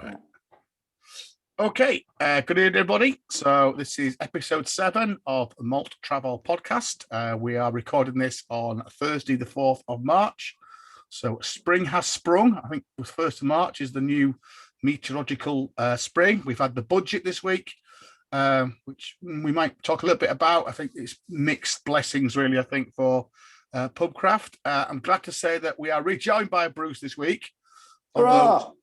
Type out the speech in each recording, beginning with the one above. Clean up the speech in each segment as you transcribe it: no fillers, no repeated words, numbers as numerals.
Right. Okay, good evening, everybody. So this is episode 7 of the Malt Travel podcast. We are recording this on Thursday, the 4th of March. So spring has sprung. I think the 1st of March is the new meteorological spring. We've had the budget this week, which we might talk a little bit about. I think it's mixed blessings, really, I think, for Pubcraft. I'm glad to say that we are rejoined by Bruce this week. Although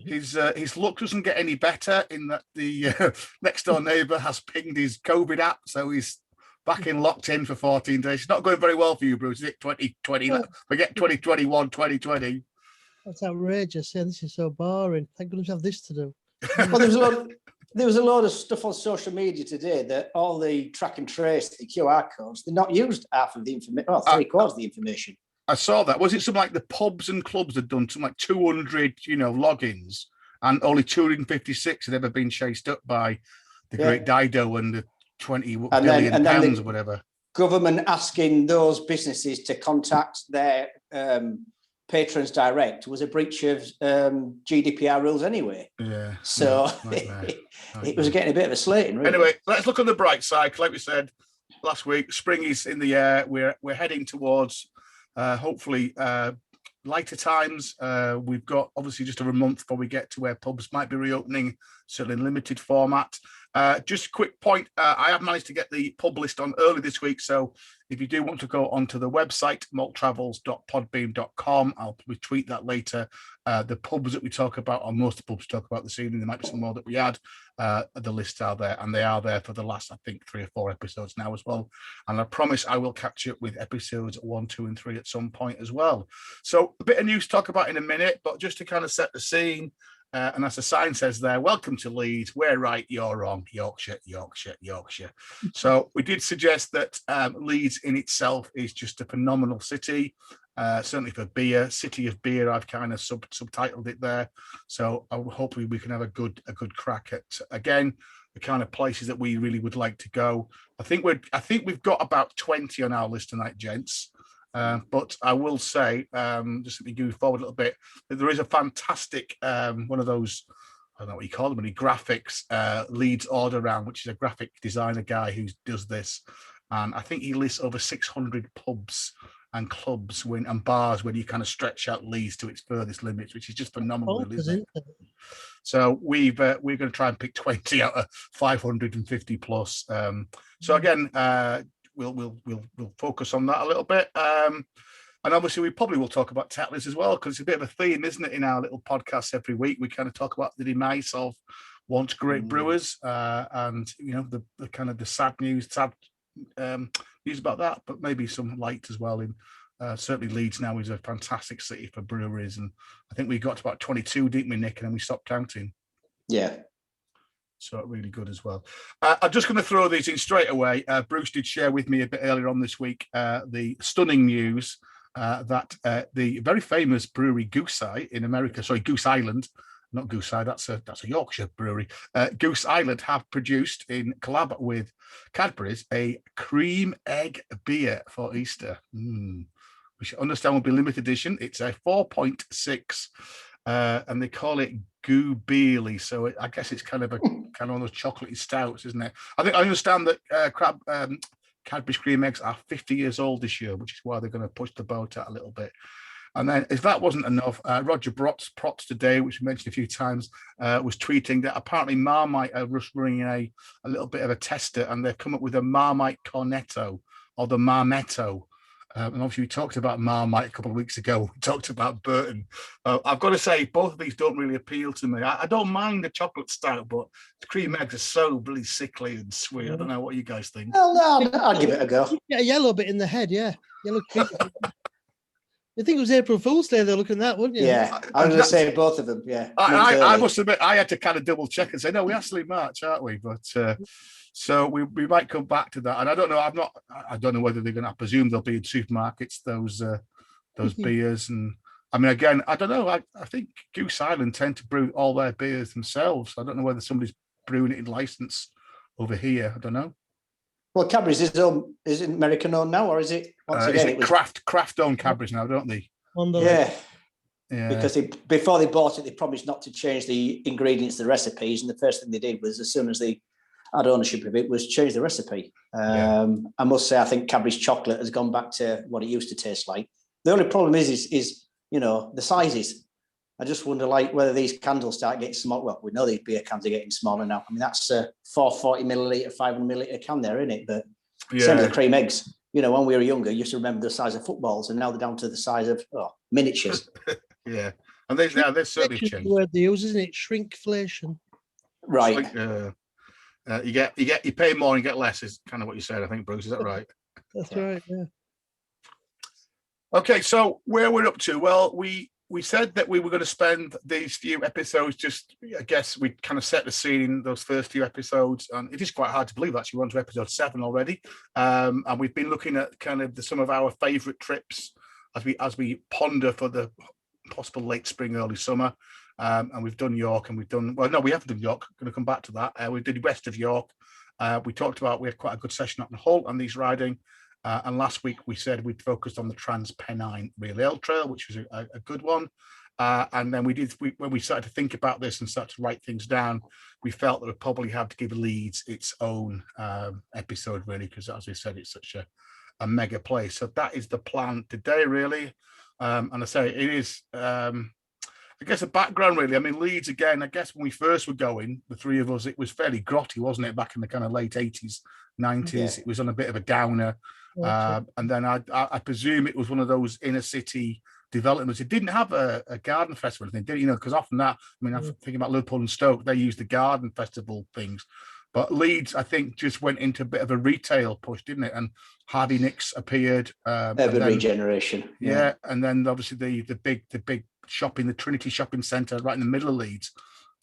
his luck doesn't get any better in that the next door neighbour has pinged his COVID app, so he's back in locked in for 14 days. It's not going very well for you, Bruce, is it? 2020, forget 2021, 2020. That's outrageous. Yeah, this is so boring. Thank goodness I have this to do. Well, there was a lot of stuff on social media today that all the track and trace, the QR codes, they're not used half of the information, or 3/4 of the information. I saw that. Was it something like the pubs and clubs had done something like 200, logins, and only 256 had ever been chased up by the Great Dido and the 20 billion pounds or whatever. Government asking those businesses to contact their patrons direct was a breach of GDPR rules anyway. Yeah. So it was getting a bit of a slating. Really. Anyway, let's look on the bright side. Like we said last week, spring is in the air. We're heading towards hopefully lighter times. We've got obviously just over a month before we get to where pubs might be reopening, certainly in limited format. Just a quick point, I have managed to get the pub list on early this week, so if you do want to go onto the website malttravels.podbean.com, I'll retweet that later. The pubs that we talk about, or most of the pubs we talk about this evening, there might be some more that we add. The lists are there, and they are there for the last, I think, 3 or 4 episodes now as well. And I promise I will catch up with episodes 1, 2, and 3 at some point as well. So a bit of news to talk about in a minute, but just to kind of set the scene. And as the sign says there, welcome to Leeds. We're right, you're wrong. Yorkshire, Yorkshire, Yorkshire. So we did suggest that Leeds in itself is just a phenomenal city, certainly for beer. City of Beer, I've kind of subtitled it there. So hopefully we can have a good crack at, again, the kind of places that we really would like to go. I think we've got about 20 on our list tonight, gents. But I will say, just let me move forward a little bit, that there is a fantastic, one of those, I don't know what you call them, any graphics, Leeds Order Round, which is a graphic designer guy who does this. And I think he lists over 600 pubs and clubs and bars when you kind of stretch out Leeds to its furthest limits, which is just phenomenal, isn't it? So we're going to try and pick 20 out of 550 plus. So again, We'll focus on that a little bit. And obviously, we probably will talk about Tetleys as well, because it's a bit of a theme, isn't it, in our little podcast every week. We kind of talk about the demise of once great brewers and, the kind of the sad news about that, but maybe some light as well. In certainly Leeds now is a fantastic city for breweries. And I think we got to about 22, didn't we, Nick? And then we stopped counting. Yeah. So really good as well. I'm just going to throw these in straight away. Bruce did share with me a bit earlier on this week the stunning news that the very famous brewery Goose Island, not Goose Eye, that's a Yorkshire brewery. Goose Island have produced in collab with Cadbury's a cream egg beer for Easter, which I understand will be limited edition. It's a 4.6. And they call it Goo Beerly, so I guess it's kind of one of those chocolatey stouts, isn't it? I understand that Cadbury's cream eggs are 50 years old this year, which is why they're going to push the boat out a little bit. And then, if that wasn't enough, Roger Protz today, which we mentioned a few times, was tweeting that apparently Marmite are just running a little bit of a tester, and they've come up with a Marmite Cornetto, or the Marmetto. And obviously we talked about Marmite a couple of weeks ago. We talked about Burton. I've got to say, both of these don't really appeal to me. I don't mind the chocolate stout, but the cream eggs are so really sickly and sweet. I don't know what you guys think. Well, no, I'll give it a go. Yeah, a yellow bit in the head, yeah. Yellow cream. I think it was April Fool's Day they're looking at that, wouldn't you? Yeah, I was going to say both of them, yeah. I must admit, I had to kind of double check and say, no, we're actually March, aren't we? But so we might come back to that. And I don't know, I don't know whether they're going to, I presume they'll be in supermarkets, those beers. And I mean, again, I don't know. I think Goose Island tend to brew all their beers themselves. I don't know whether somebody's brewing it in license over here. I don't know. Well, Cadbury's is it American owned now, or is it? Is it craft owned Cadbury's now, don't they? Yeah. Because before they bought it, they promised not to change the ingredients, the recipes, and the first thing they did was, as soon as they had ownership of it, was change the recipe. I must say, I think Cadbury's chocolate has gone back to what it used to taste like. The only problem is the sizes. I just wonder, like, whether these cans will start getting small. Well, we know these beer cans are getting smaller now. I mean, that's a 440 milliliter, 500 milliliter can there, isn't it? But same as the cream eggs. When we were younger, you used to remember the size of footballs, and now they're down to the size of miniatures. Yeah, and they're certainly changed. The word they use, isn't it? Shrinkflation. Right. You pay more and get less is kind of what you said, I think, Bruce. Is that right? That's right. Yeah. Okay, so where we're up to? Well, we said that we were going to spend these few episodes just, I guess we kind of set the scene in those first few episodes, and it is quite hard to believe actually we're on to episode 7 already. And we've been looking at kind of some of our favourite trips as we ponder for the possible late spring, early summer. And we've done York, and we haven't done York. I'm going to come back to that. We did west of York. We talked about, we had quite a good session up in Hull on these riding. And last week we said we'd focused on the Trans-Pennine Rail Ale Trail, which was a good one. And then when we started to think about this and started to write things down, we felt that we probably had to give Leeds its own episode, really, because as we said, it's such a mega place. So that is the plan today, really. And I say it is, I guess, a background, really. I mean, Leeds, again, I guess when we first were going, the three of us, it was fairly grotty, wasn't it, back in the kind of late 80s, 90s. Yeah. It was on a bit of a downer. And then I presume it was one of those inner city developments. It didn't have a garden festival thing, did it? Because often that, I mean, I'm thinking about Liverpool and Stoke, they use the garden festival things. But Leeds, I think, just went into a bit of a retail push, didn't it? And Harvey Nicks appeared. Urban regeneration. Yeah, and then obviously the big shopping, the Trinity Shopping Centre right in the middle of Leeds,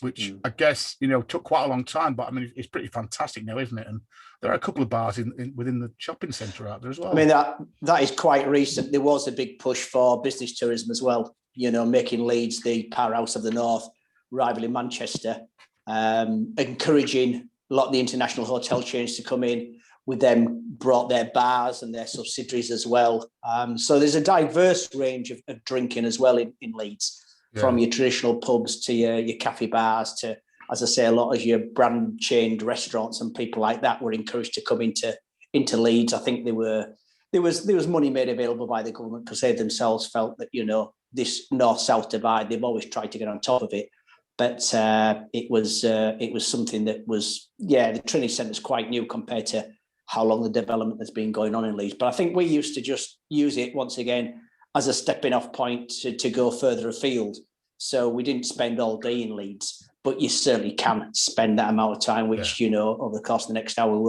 which I guess, took quite a long time, but I mean, it's pretty fantastic now, isn't it? And there are a couple of bars within the shopping centre out there as well. I mean, that is quite recent. There was a big push for business tourism as well, making Leeds the powerhouse of the North, rivaling Manchester, encouraging a lot of the international hotel chains to come in. With them brought their bars and their subsidiaries as well. So there's a diverse range of drinking as well in Leeds. From your traditional pubs to your cafe bars to, as I say, a lot of your brand chained restaurants and people like that were encouraged to come into Leeds. I think there was money made available by the government because they themselves felt that, this north-south divide, they've always tried to get on top of it. But it was something that was, the Trinity Centre is quite new compared to how long the development has been going on in Leeds. But I think we used to just use it once again as a stepping off point to go further afield. So we didn't spend all day in Leeds, but you certainly can spend that amount of time, which, over the course of the next hour,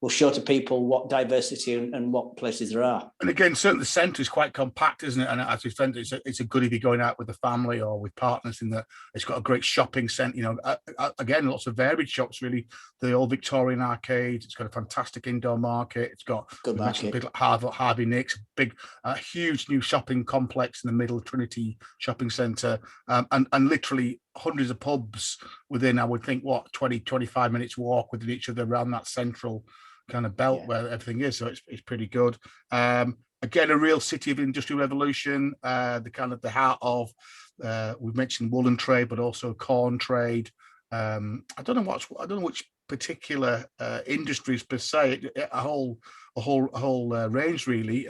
we'll show to people what diversity and what places there are. And again, certainly the centre is quite compact, isn't it? And as we said, it's a good if you're going out with the family or with partners, in that it's got a great shopping centre. Again, lots of varied shops, really. The old Victorian arcade. It's got a fantastic indoor market. It's got good market. Big Harvey Nicks, huge new shopping complex in the middle, Trinity Shopping Centre, and literally hundreds of pubs within, I would think, 20, 25 minutes walk within each other around that central kind of belt where everything is. So it's pretty good. Again, a real city of industrial revolution, the heart of, we've mentioned woolen trade, but also corn trade. I don't know which particular industries per se, a whole range, really.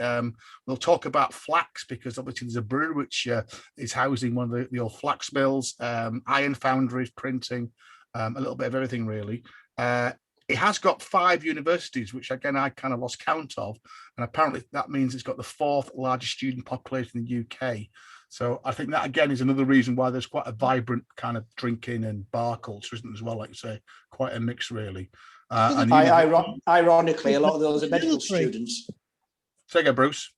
We'll talk about flax, because obviously there's a brewery which is housing one of the old flax mills, iron foundries, printing, a little bit of everything, really. It has got 5 universities, which again I kind of lost count of, and apparently that means it's got the 4th largest student population in the UK. So I think that again is another reason why there's quite a vibrant kind of drinking and bar culture, isn't it, as well? Like you say, quite a mix, really. Ironically, a lot of those are medical students. Say again, Bruce.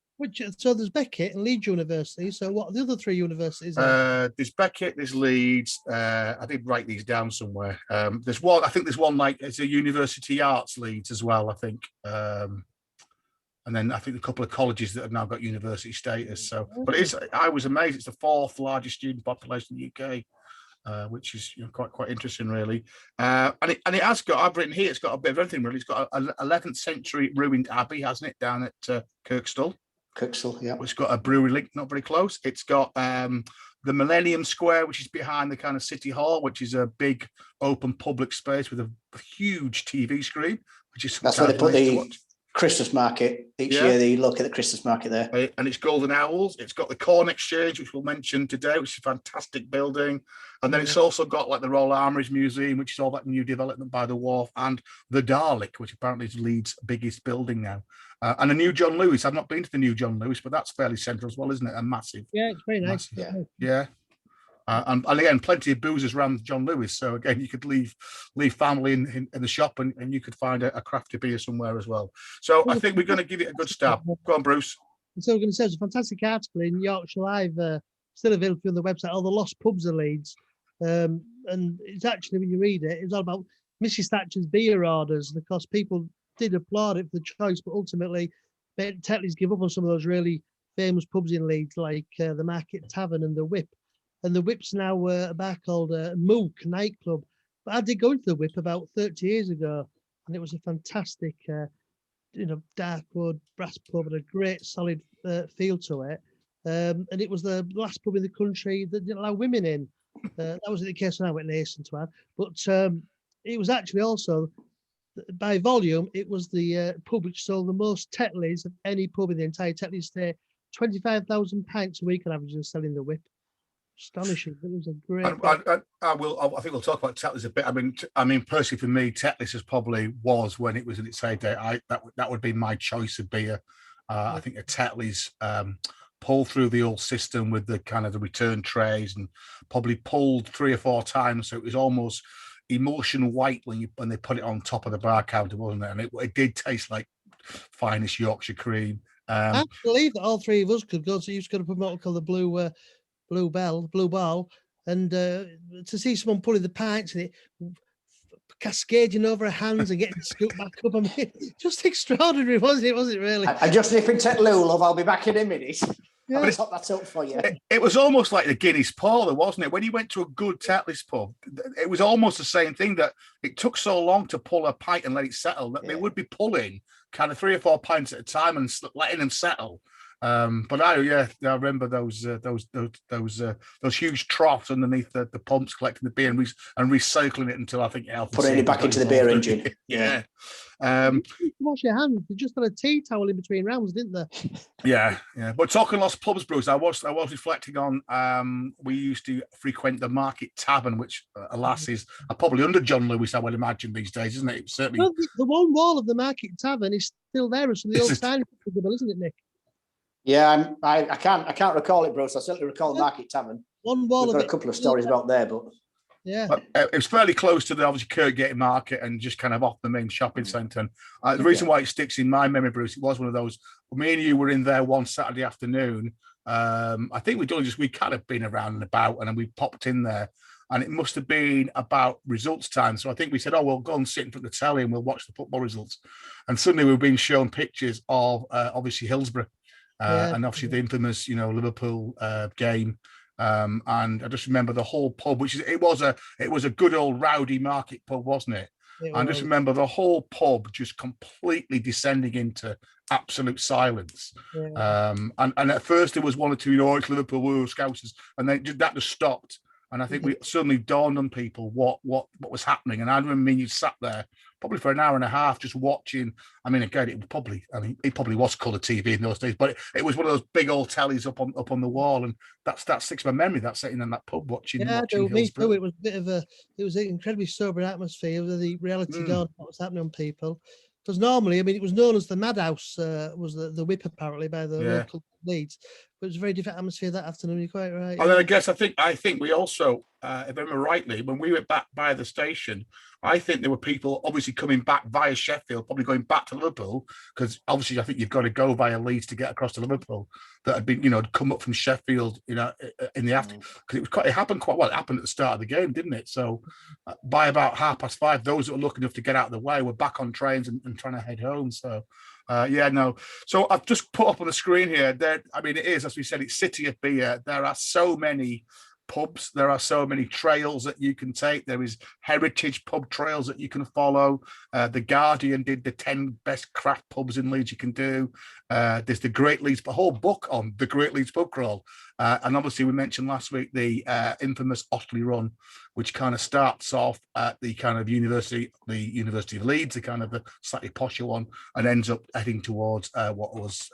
So there's Beckett and Leeds University. So what are the other 3 universities? There's Beckett, there's Leeds. I did write these down somewhere. There's one like it's a University Arts Leeds as well, I think. And then I think a couple of colleges that have now got university status. So, but I was amazed. It's the 4th largest student population in the UK, which is quite interesting, really. And it has got. I've written here. It's got a bit of everything, really. It's got an 11th century ruined abbey, hasn't it, down at Kirkstall. Kirksall, yeah. It's got a brewery link, not very close. It's got the Millennium Square, which is behind the kind of City Hall, which is a big open public space with a huge TV screen, which is that's where they put nice the Christmas market each year. They look at the Christmas market there. And it's Golden Owls. It's got the Corn Exchange, which we'll mention today, which is a fantastic building. And then it's also got like the Royal Armouries Museum, which is all that new development by the wharf, and the Dalek, which apparently is Leeds' biggest building now. And a new John Lewis. I've not been to the new John Lewis, but that's fairly central as well, isn't it? And massive. Yeah, it's very nice. Yeah. And again, plenty of boozers around John Lewis. So again, you could leave family in the shop, and you could find a crafty beer somewhere as well. So I think we're going to give it a good start. Go on, Bruce. So we're going to say it's a fantastic article in Yorkshire Live, still available on the website, all the lost pubs of Leeds. And it's actually, when you read it, it's all about Mrs. Thatcher's beer orders. And of course, people did applaud it for the choice, but ultimately, Tetleys give up on some of those really famous pubs in Leeds, like the Market Tavern and the Whip. And the Whip's now a bar called Mook nightclub. But I did go into the Whip about 30 years ago, and it was a fantastic, dark wood brass pub and a great solid feel to it. And it was the last pub in the country that didn't allow women in. That wasn't the case when I went to Aston to add. But it was actually also, by volume, it was the pub which sold the most Tetleys of any pub in the entire Tetleys estate. 25,000 pints a week on average, selling the Whip. Astonishing. It was a great. I think we'll talk about Tetleys a bit. I mean, personally, for me, Tetleys was when it was in its heyday. That would be my choice of beer. I think a Tetleys pulled through the old system with the kind of the return trays, and probably pulled 3 or 4 times, so it was almost emotion white when they put it on top of the bar counter, wasn't it? And it did taste like finest Yorkshire cream. I believe that all three of us could go to. You've got to promote called the Blue Ball, and to see someone pulling the pints and it cascading over her hands and getting scooped back up, I mean, just extraordinary, wasn't it? Was it really? I'm just nipping Tetleys, love. I'll be back in a minute. Yeah. I'll top that up for you. It was almost like the Guinness Pour, wasn't it? When you went to a good Tetleys pub, it was almost the same thing, that it took so long to pull a pint and let it settle that they would be pulling kind of 3 or 4 pints at a time and letting them settle. But I remember those huge troughs underneath the pumps, collecting the beer and recycling it until I think putting it back into the beer engine. Yeah. Wash your hands. They just had a tea towel in between rounds, didn't they? Yeah. But talking lost pubs, Bruce, I was reflecting on. We used to frequent the Market Tavern, which alas is probably under John Lewis, I would imagine these days, isn't it? It's certainly. Well, the one wall of the Market Tavern is still there as from the old time, isn't it, Nick? Yeah, I can't recall it, Bruce. I certainly recall Market Tavern. One wall. We've got a couple of stories about there, but yeah, it was fairly close to the obviously Kirkgate Market and just kind of off the main shopping centre. And the reason why it sticks in my memory, Bruce, it was one of those. Me and you were in there one Saturday afternoon. I think we kind of been around and about, and then we popped in there, and it must have been about results time. So I think we said, "Oh, we'll go and sit in front of the telly and we'll watch the football results." And suddenly we were being shown pictures of obviously Hillsborough. And obviously the infamous, Liverpool game, and I just remember the whole pub, it was a good old rowdy market pub, wasn't it? I just remember the whole pub just completely descending into absolute silence. Yeah. And at first there was one or two, it's Liverpool, we were Scousers, and then that just stopped. And I think we suddenly dawned on people what was happening. And I remember you sat there probably for an hour and a half just watching. I mean, again, it probably was colour TV in those days, but it was one of those big old tellies up on the wall, and that sticks in my memory. That sitting in that pub watching. Yeah, me too. It was it was an incredibly sober atmosphere with the reality dawn what was happening on people. Because normally, I mean, it was known as the Madhouse, was the Whip apparently by the local Leeds, but it was a very different atmosphere that afternoon. You're quite right. And then I think we also, if I remember rightly, when we were back by the station, I think there were people obviously coming back via Sheffield, probably going back to Liverpool, because obviously I think you've got to go via Leeds to get across to Liverpool. That had been, come up from Sheffield, in the afternoon, because it happened quite well. It happened at the start of the game, didn't it? So by about 5:30, those that were lucky enough to get out of the way were back on trains and trying to head home. So. So I've just put up on the screen here that, I mean, it is, as we said, it's City of Beer. There are so many pubs. There are so many trails that you can take. There is heritage pub trails that you can follow. The Guardian did the 10 best craft pubs in Leeds you can do. There's the Great Leeds, a whole book on the Great Leeds pub crawl. And obviously we mentioned last week the infamous Otley Run, which kind of starts off at the kind of University of Leeds, the kind of the slightly posher one, and ends up heading towards what was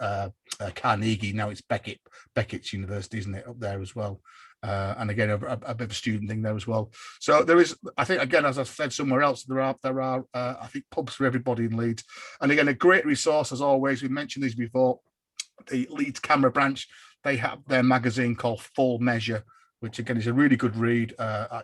Carnegie. Now it's Beckett's University, isn't it, up there as well? And again, a bit of a student thing there as well. So there is, I think, again, as I've said somewhere else, there are I think pubs for everybody in Leeds. And again, a great resource as always. We mentioned these before. The Leeds Camera branch, they have their magazine called Full Measure, which again is a really good read. I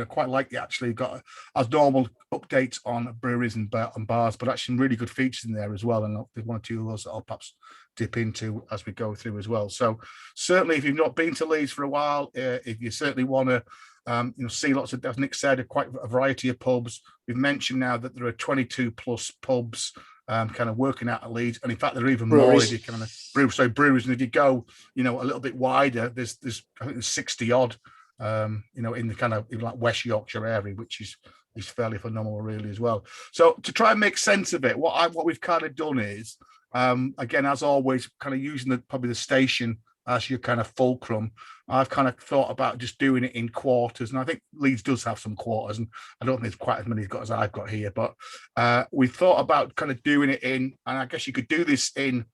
quite like it. Actually got as normal updates on breweries and bars, but actually some really good features in there as well. And there's one or two of those that I'll perhaps dip into as we go through as well. So certainly, if you've not been to Leeds for a while, if you certainly want to see lots of, as Nick said, quite a variety of pubs. We've mentioned now that there are 22 plus pubs kind of working out of Leeds, and in fact there are even more if you kind of breweries, and if you go a little bit wider, there's I think there's 60 odd in the kind of like West Yorkshire area, which is fairly phenomenal really as well. So to try and make sense of it, what we've kind of done is again, as always, kind of using probably the station as your kind of fulcrum. I've kind of thought about just doing it in quarters, and I think Leeds does have some quarters, and I don't think there's quite as many as I've got here, but we thought about kind of doing it in, and I guess you could do this in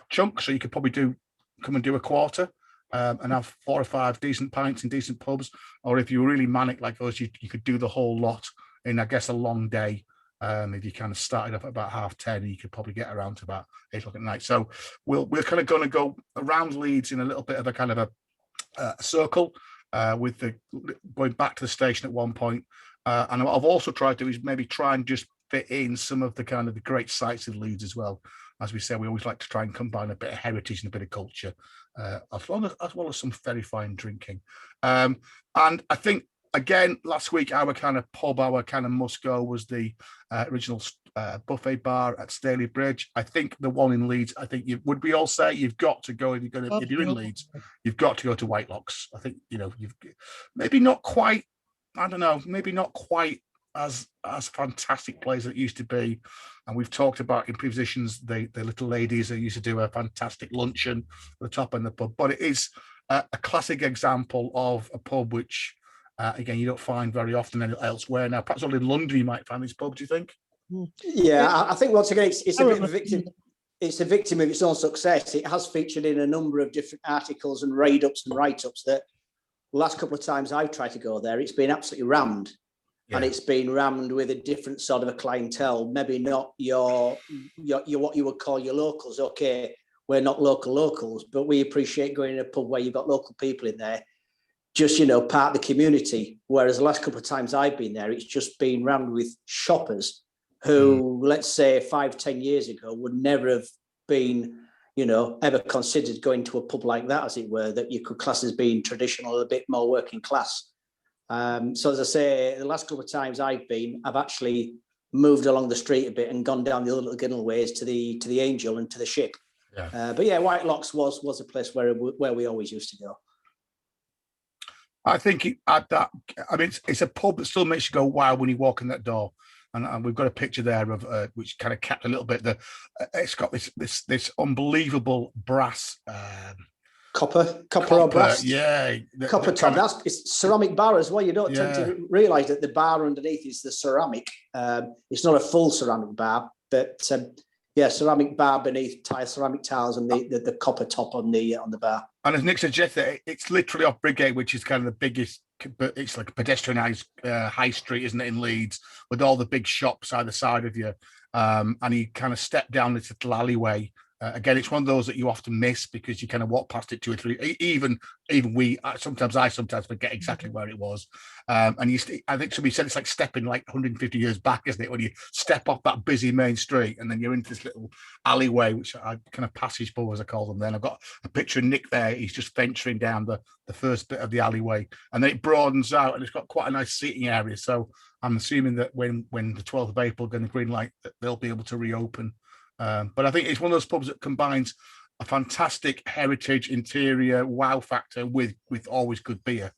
chunks, so you could probably come and do a quarter and have 4 or 5 decent pints in decent pubs, or if you're really manic like us, you could do the whole lot in, I guess, a long day. If you kind of started off at about 10:30, you could probably get around to about 8 o'clock at night. So we're kind of going to go around Leeds in a little bit of a kind of a circle with the going back to the station at one point. And what I've also tried to do is maybe try and just fit in some of the kind of the great sites of Leeds as well. As we said, we always like to try and combine a bit of heritage and a bit of culture, as well as some very fine drinking. And I think, again, last week, our kind of must-go was the original buffet bar at Staley Bridge. I think the one in Leeds, would we all say you've got to go, if you're in Leeds, you've got to go to Whitelocks. I think, you've maybe not quite, I don't know, maybe not quite as fantastic place as it used to be. And we've talked about in previous the little ladies that used to do a fantastic luncheon at the top end of the pub. But it is a classic example of a pub which, again, you don't find very often elsewhere. Now, perhaps only in London you might find this pub, do you think? Yeah, I think once again, it's a bit of a victim. It's a victim of its own success. It has featured in a number of different articles and read-ups and write-ups that the last couple of times I've tried to go there, it's been absolutely rammed. Yeah. And it's been rammed with a different sort of a clientele, maybe not your what you would call your locals. Okay, we're not locals, but we appreciate going to a pub where you've got local people in there, just, part of the community. Whereas the last couple of times I've been there, it's just been rammed with shoppers who, let's say 5-10 years ago, would never have been, ever considered going to a pub like that, as it were, that you could class as being traditional, a bit more working class. So as I say, the last couple of times I've been, I've actually moved along the street a bit and gone down the other little Ginnell ways to the Angel and to the Ship. Yeah. But yeah, Whitelocks was a place where we always used to go. I think it's a pub that still makes you go wow when you walk in that door. And we've got a picture there of which kind of capped a little bit. It's got this unbelievable brass. Copper or brass? Yeah. Copper top. It's ceramic bar as well. You don't tend to realise that the bar underneath is the ceramic. It's not a full ceramic bar, but ceramic bar beneath ceramic tiles and the copper top on the bar. And as Nick suggested, it's literally off Brigade, which is kind of the biggest. It's like a pedestrianised high street, isn't it, in Leeds, with all the big shops either side of you. And you kind of step down this little alleyway. Again, it's one of those that you often miss because you kind of walk past it 2 or 3. Even I sometimes forget exactly where it was. And I think somebody said it's like stepping like 150 years back, isn't it? When you step off that busy main street and then you're into this little alleyway, which I kind of passage pub, as I call them. Then I've got a picture of Nick there. He's just venturing down the first bit of the alleyway, and then it broadens out and it's got quite a nice seating area. So I'm assuming that when the 12th of April going to green light, that they'll be able to reopen. But I think it's one of those pubs that combines a fantastic heritage interior wow factor with always good beer.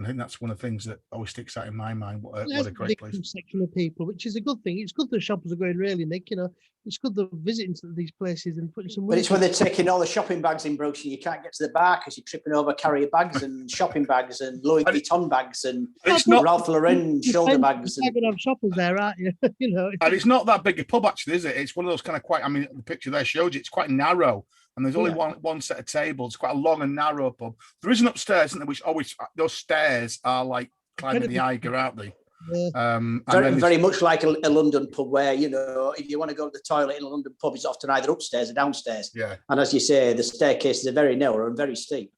I think that's one of the things that always sticks out in my mind. What a great place. Section of people, which is a good thing. It's good the shoppers are going, really, Nick. You know, it's good they're visiting these places and putting some. But it's when they're taking all the shopping bags in Brooks, and you can't get to the bar because you're tripping over carrier bags and shopping bags and Louis Vuitton bags and Ralph Lauren shoulder bags. You're going to have shoppers there, aren't you? You know, and it's not that big a pub, actually, is it? It's one of those kind of quite. I mean, the picture there shows you it's quite narrow. And there's only one set of tables. It's quite a long and narrow pub. There is an upstairs, isn't there? Which always those stairs are like climbing the Eiger, aren't they? Yeah. Very much like a London pub, where if you want to go to the toilet in a London pub, it's often either upstairs or downstairs. Yeah. And as you say, the staircases are very narrow and very steep.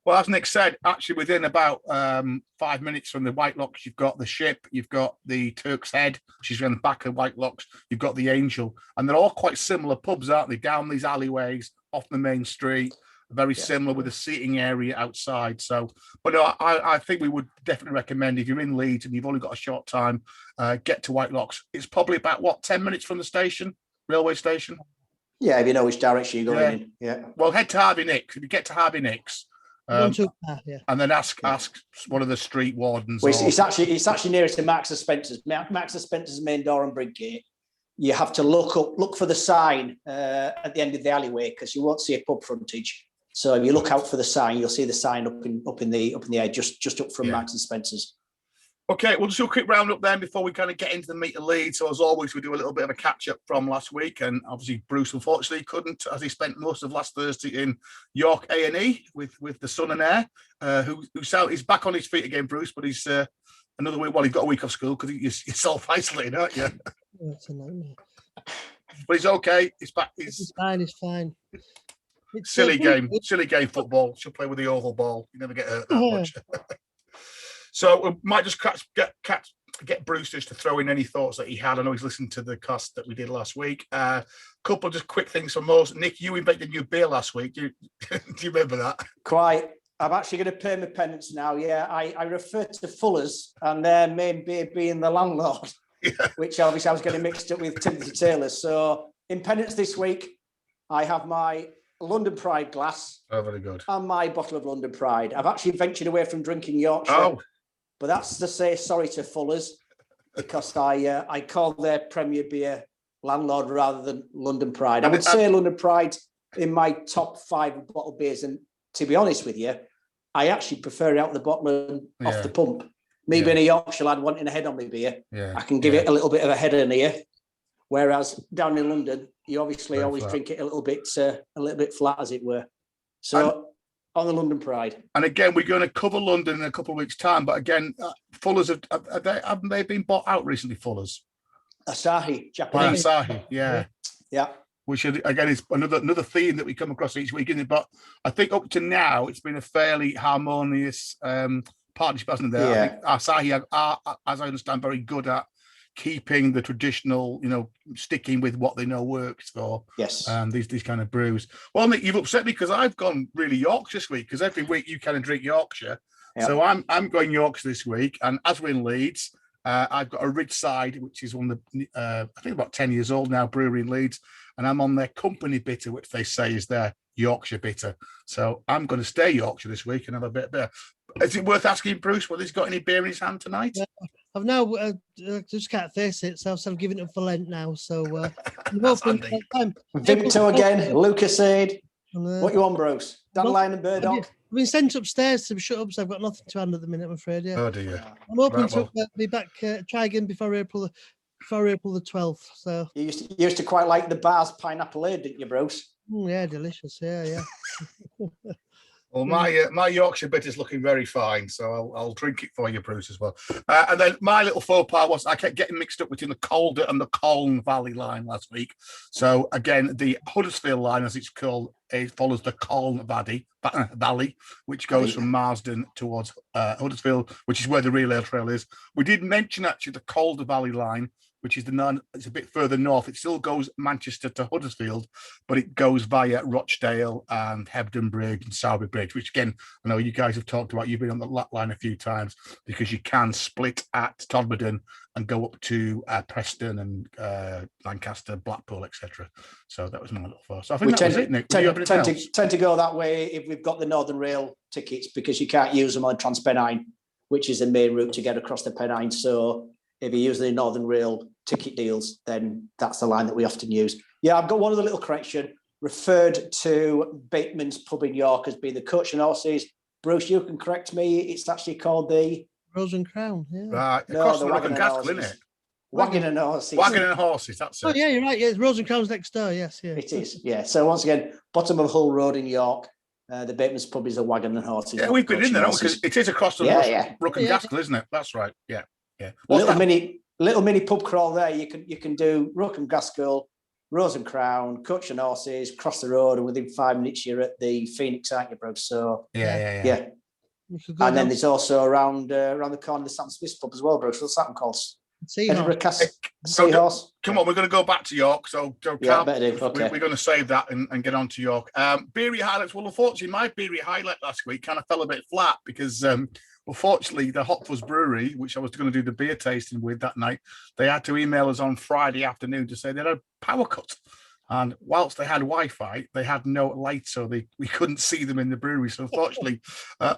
Well, as Nick said, actually within about 5 minutes from the Whitelocks, you've got the Ship, you've got the Turk's Head, which is on the back of Whitelocks, you've got the Angel, and they're all quite similar pubs, aren't they? Down these alleyways, off the main street, very similar with a seating area outside. So, but no, I think we would definitely recommend if you're in Leeds and you've only got a short time, get to Whitelocks. It's probably about 10 minutes from the station, railway station. Yeah, if you know which direction you're going in. Yeah. Well, head to Harvey Nicks. If you get to Harvey Nicks. And then ask one of the street wardens. Well, it's actually nearest to Marks and Spencer's. Marks and Spencer's main door and Bridgate. You have to look for the sign at the end of the alleyway because you won't see a pub frontage. So if you look out for the sign, you'll see the sign up in the air, just up from Marks and Spencer's. Okay, we'll just do a quick roundup then before we kind of get into the meat of Leeds. So as always, we do a little bit of a catch up from last week, and obviously Bruce unfortunately couldn't, as he spent most of last Thursday in York A&E with the son and heir, who he's back on his feet again, Bruce, but he's another week. Well, he's got a week off school because you're self-isolated, aren't you? It's a nightmare. But he's okay. He's back. It's fine. It's fine. It's silly game football. She'll play with the oval ball. You never get hurt that much. So we might just get Bruce just to throw in any thoughts that he had. I know he's listened to the cast that we did last week. Couple of just quick things from most. Nick, you invented new beer last week. Do you remember that? Quite. I'm actually going to pay my penance now. Yeah, I refer to Fuller's and their main beer being the Landlord, which obviously I was getting mixed up with Tetleys. So in penance this week, I have my London Pride glass. Oh, very good. And my bottle of London Pride. I've actually ventured away from drinking Yorkshire. Oh. But that's to say sorry to Fuller's because I call their premier beer Landlord rather than London Pride. I would say London Pride in my top 5 bottle beers. And to be honest with you, I actually prefer it out of the bottle and off the pump. Me being a Yorkshire lad wanting a head on my beer, I can give it a little bit of a head in here. Whereas down in London, you obviously always drink it a little bit flat, as it were. So on the London Pride. And again, we're going to cover London in a couple of weeks' time. But again, Fuller's haven't they been bought out recently? Fuller's, Asahi, Japanese. Asahi, yeah. Which again is another theme that we come across each week, isn't it? But I think up to now, it's been a fairly harmonious partnership, hasn't there? I think Asahi are, as I understand, very good at keeping the traditional, sticking with what they know works for. Yes. These kind of brews. Well, Nick, you've upset me because I've gone really Yorkshire this week because every week you kind of drink Yorkshire. Yep. So I'm going Yorkshire this week, and as we're in Leeds, I've got a Ridgeside, which is one of the I think about 10 years old now, brewery in Leeds, and I'm on their company bitter, which they say is their Yorkshire bitter. So I'm going to stay Yorkshire this week and have a bit of beer. Is it worth asking Bruce whether he's got any beer in his hand tonight? I've now just can't face it, so I'm giving it up for Lent now. So Vimto again, Lucasade. What you on, Bruce? Dandelion and Burdock. I've been sent upstairs to shut up, so I've got nothing to hand at the minute, I'm afraid. Yeah. Oh dear. I'm hoping to be back. Try again before April the 12th. So you used to quite like the bar's pineapple ale, didn't you, Bruce? Yeah, delicious. Yeah. Well, my Yorkshire bit is looking very fine, so I'll drink it for you, Bruce, as well. And then my little faux pas was I kept getting mixed up between the Calder and the Colne Valley line last week. So again, the Huddersfield line, as it's called, it follows the Colne Valley, which goes from Marsden towards Huddersfield, which is where the Real Ale Trail is. We did mention actually the Calder Valley line which is it's a bit further north. It still goes Manchester to Huddersfield, but it goes via Rochdale and Hebden Bridge and Sowerby Bridge, which again, I know you guys have talked about. You've been on the line a few times because you can split at Todmorden and go up to Preston and Lancaster, Blackpool, etc. So that was my little thought. So I think that was it, Nick. Tend to go that way if we've got the Northern Rail tickets, because you can't use them on Transpennine, which is the main route to get across the Pennine. So if you use the Northern Rail ticket deals, then that's the line that we often use. Yeah, I've got one other little correction. Referred to Bateman's Pub in York as being the Coach and Horses. Bruce, you can correct me. It's actually called the Rose and Crown. Yeah. Right, no, across the the Wagon and Gaskell, isn't it? Wagon and Horses. Wagon and Horses, that's it. Oh, yeah, you're right. Yeah, it's Rose and Crown's next door. Yes, yeah. It is, yeah. So once again, bottom of Hull Road in York. The Bateman's Pub is a Wagon and Horses. Yeah, we've been in there because it is across the Brook and Gaskell, isn't it? That's right. Yeah, yeah. Little mini pub crawl there. You can do Brook and Gaskell, Rose and Crown, Coach and Horses, cross the road, and within 5 minutes you're at the Phoenix, aren't you, bro? So yeah. And then there's also around the corner the Sam Smith's pub as well, bro. So what's that one called? Seahorse. Come on, we're going to go back to York. So yeah, better do. Okay. We're going to save that and get on to York. Brewery highlights. Well, unfortunately, my brewery highlight last week kind of fell a bit flat because, unfortunately, the Hot Fuzz Brewery, which I was going to do the beer tasting with that night, they had to email us on Friday afternoon to say they had a power cut. And whilst they had Wi-Fi, they had no light, so we couldn't see them in the brewery. So unfortunately,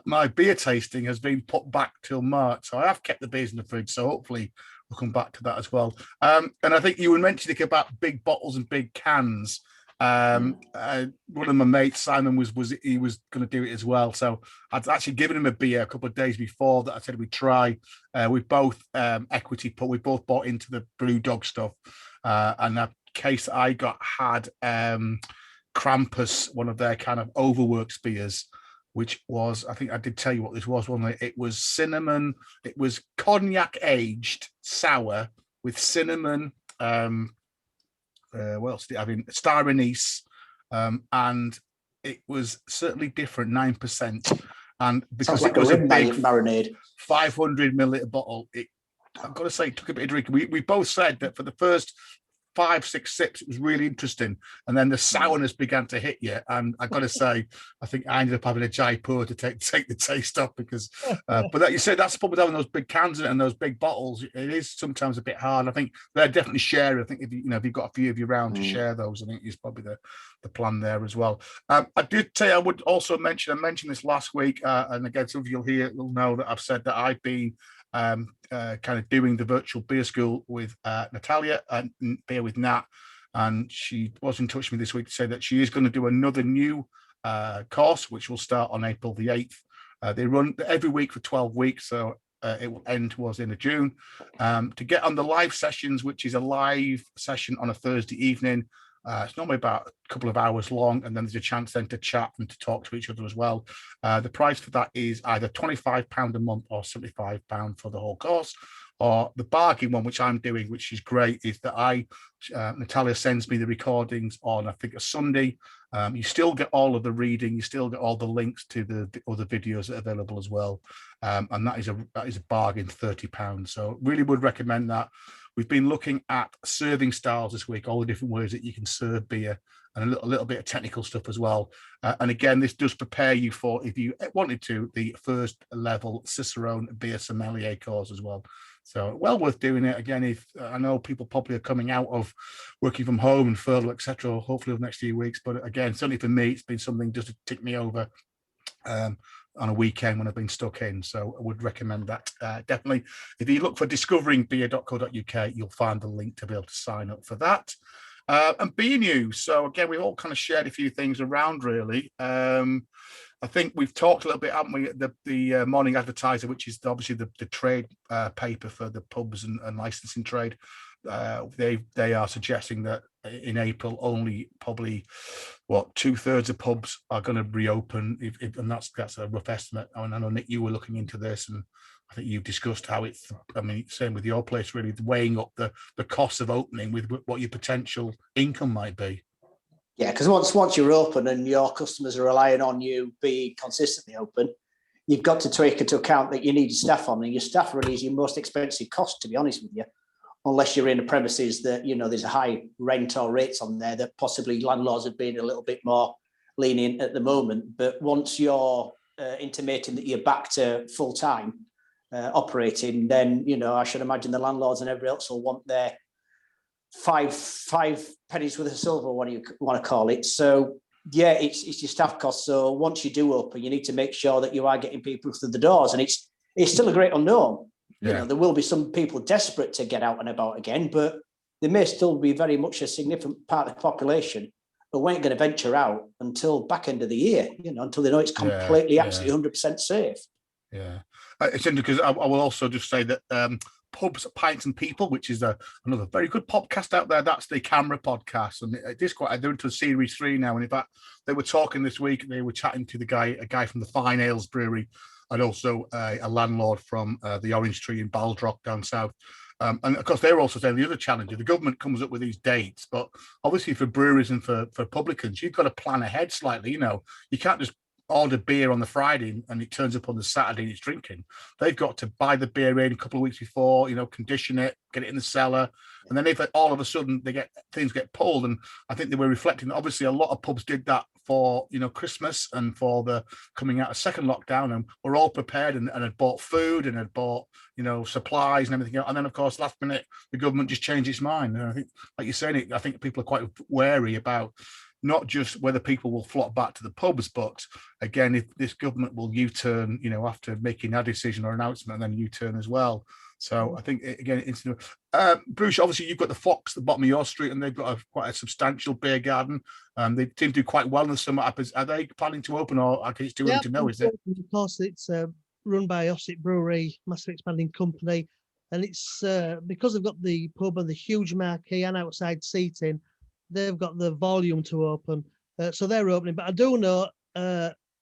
my beer tasting has been put back till March. So I have kept the beers in the fridge, so hopefully we'll come back to that as well. And I think you were mentioning about big bottles and big cans. One of my mates, Simon, was going to do it as well. So I'd actually given him a beer a couple of days before that I said we'd try. We both equity put. We both bought into the Blue Dog stuff, and that case that I got had Krampus, one of their kind of overworks beers, which was, I think I did tell you what this was, wasn't it? It was cinnamon. It was cognac aged sour with cinnamon. What else did I mean? Star anise, and it was certainly different, 9%. And because it was a big marinade 500 milliliter bottle, I've got to say, it took a bit of drink. We both said that for the first 5-6 sips, it was really interesting, and then the sourness began to hit you. And I've got to say, I think I ended up having a Jaipur to take the taste off because. But that, you said that's the problem with having those big cans and those big bottles. It is sometimes a bit hard. I think they're definitely sharing. I think if you've got a few of you around to share those, I think is probably the plan there as well. I did say I would also mention. I mentioned this last week, and again, some of you'll know that I've said that I've been. Kind of doing the virtual beer school with Natalia and beer with Nat, and she was in touch with me this week to say that she is going to do another new course, which will start on April the 8th. They run every week for 12 weeks, so it will end towards the end of June. To get on the live sessions, which is a live session on a Thursday evening. It's normally about a couple of hours long, and then there's a chance then to chat and to talk to each other as well. The price for that is either £25 a month or £75 for the whole course. Or the bargain one, which I'm doing, which is great, is that Natalia sends me the recordings on, I think, a Sunday. You still get all of the reading, you still get all the links to the other videos that are available as well. And that is a bargain, £30. So really would recommend that. We've been looking at serving styles this week, all the different ways that you can serve beer, and a little bit of technical stuff as well. And again, this does prepare you for, if you wanted to, the first level Cicerone beer sommelier course as well. So well worth doing it. Again, if I know people probably are coming out of working from home and furlough, etc., hopefully over the next few weeks. But again, certainly for me, it's been something just to tick me over on a weekend when I've been stuck in. So I would recommend that. Definitely, if you look for discoveringbeer.co.uk, you'll find the link to be able to sign up for that. And beer news. So again, we've all kind of shared a few things around really. I think we've talked a little bit, haven't we? The Morning Advertiser, which is obviously the trade paper for the pubs and licensing trade. They are suggesting that in April only probably 2/3 of pubs are going to reopen, and that's a rough estimate. I mean, I know Nick, you were looking into this, and I think you've discussed how it's. I mean, same with your place, really weighing up the cost of opening with what your potential income might be. Yeah, because once you're open and your customers are relying on you being consistently open, you've got to take into account that you need staff on, and your staff really is your most expensive cost, to be honest with you. unless you're in a premises that, there's a high rent or rates on there, that possibly landlords have been a little bit more lenient at the moment. But once you're intimating that you're back to full time operating, then, I should imagine the landlords and everybody else will want their five pennies worth of silver, what do you want to call it. So yeah, it's your staff costs. So once you do open, you need to make sure that you are getting people through the doors, and it's still a great unknown. Yeah. There will be some people desperate to get out and about again, but there may still be very much a significant part of the population who ain't going to venture out until back end of the year, until they know it's completely, absolutely 100% safe. Yeah. It's interesting because I will also just say that Pubs, Pints and People, which is another very good podcast out there. That's the Camera podcast. And it is they're into series 3 now. And in fact, they were talking this week, they were chatting to a guy from the Fine Ales Brewery, and also a landlord from the Orange Tree in Baldrock down south. And of course, they're also saying the other challenge, the government comes up with these dates, but obviously for breweries and for publicans, you've got to plan ahead slightly. You can't just order beer on the Friday and it turns up on the Saturday and it's drinking. They've got to buy the beer in a couple of weeks before, condition it, get it in the cellar. And then if all of a sudden things get pulled, and I think they were reflecting, obviously a lot of pubs did that for, Christmas and for the coming out of second lockdown, and we're all prepared and had bought food and had bought, supplies and everything else. And then of course, last minute, the government just changed its mind. And I think, like you're saying, I think people are quite wary about not just whether people will flock back to the pubs, but again, if this government will U-turn, after making a decision or announcement, and then U-turn as well. So I think, again, Bruce, obviously you've got the Fox, the bottom of your street, and they've got quite a substantial beer garden. They seem to do quite well in the summer. Are they planning to open, or I it's too early to know, is it? Of course, it's run by Ossett Brewery, massive expanding company. And it's because they've got the pub and the huge marquee and outside seating, they've got the volume to open. So they're opening. But I do know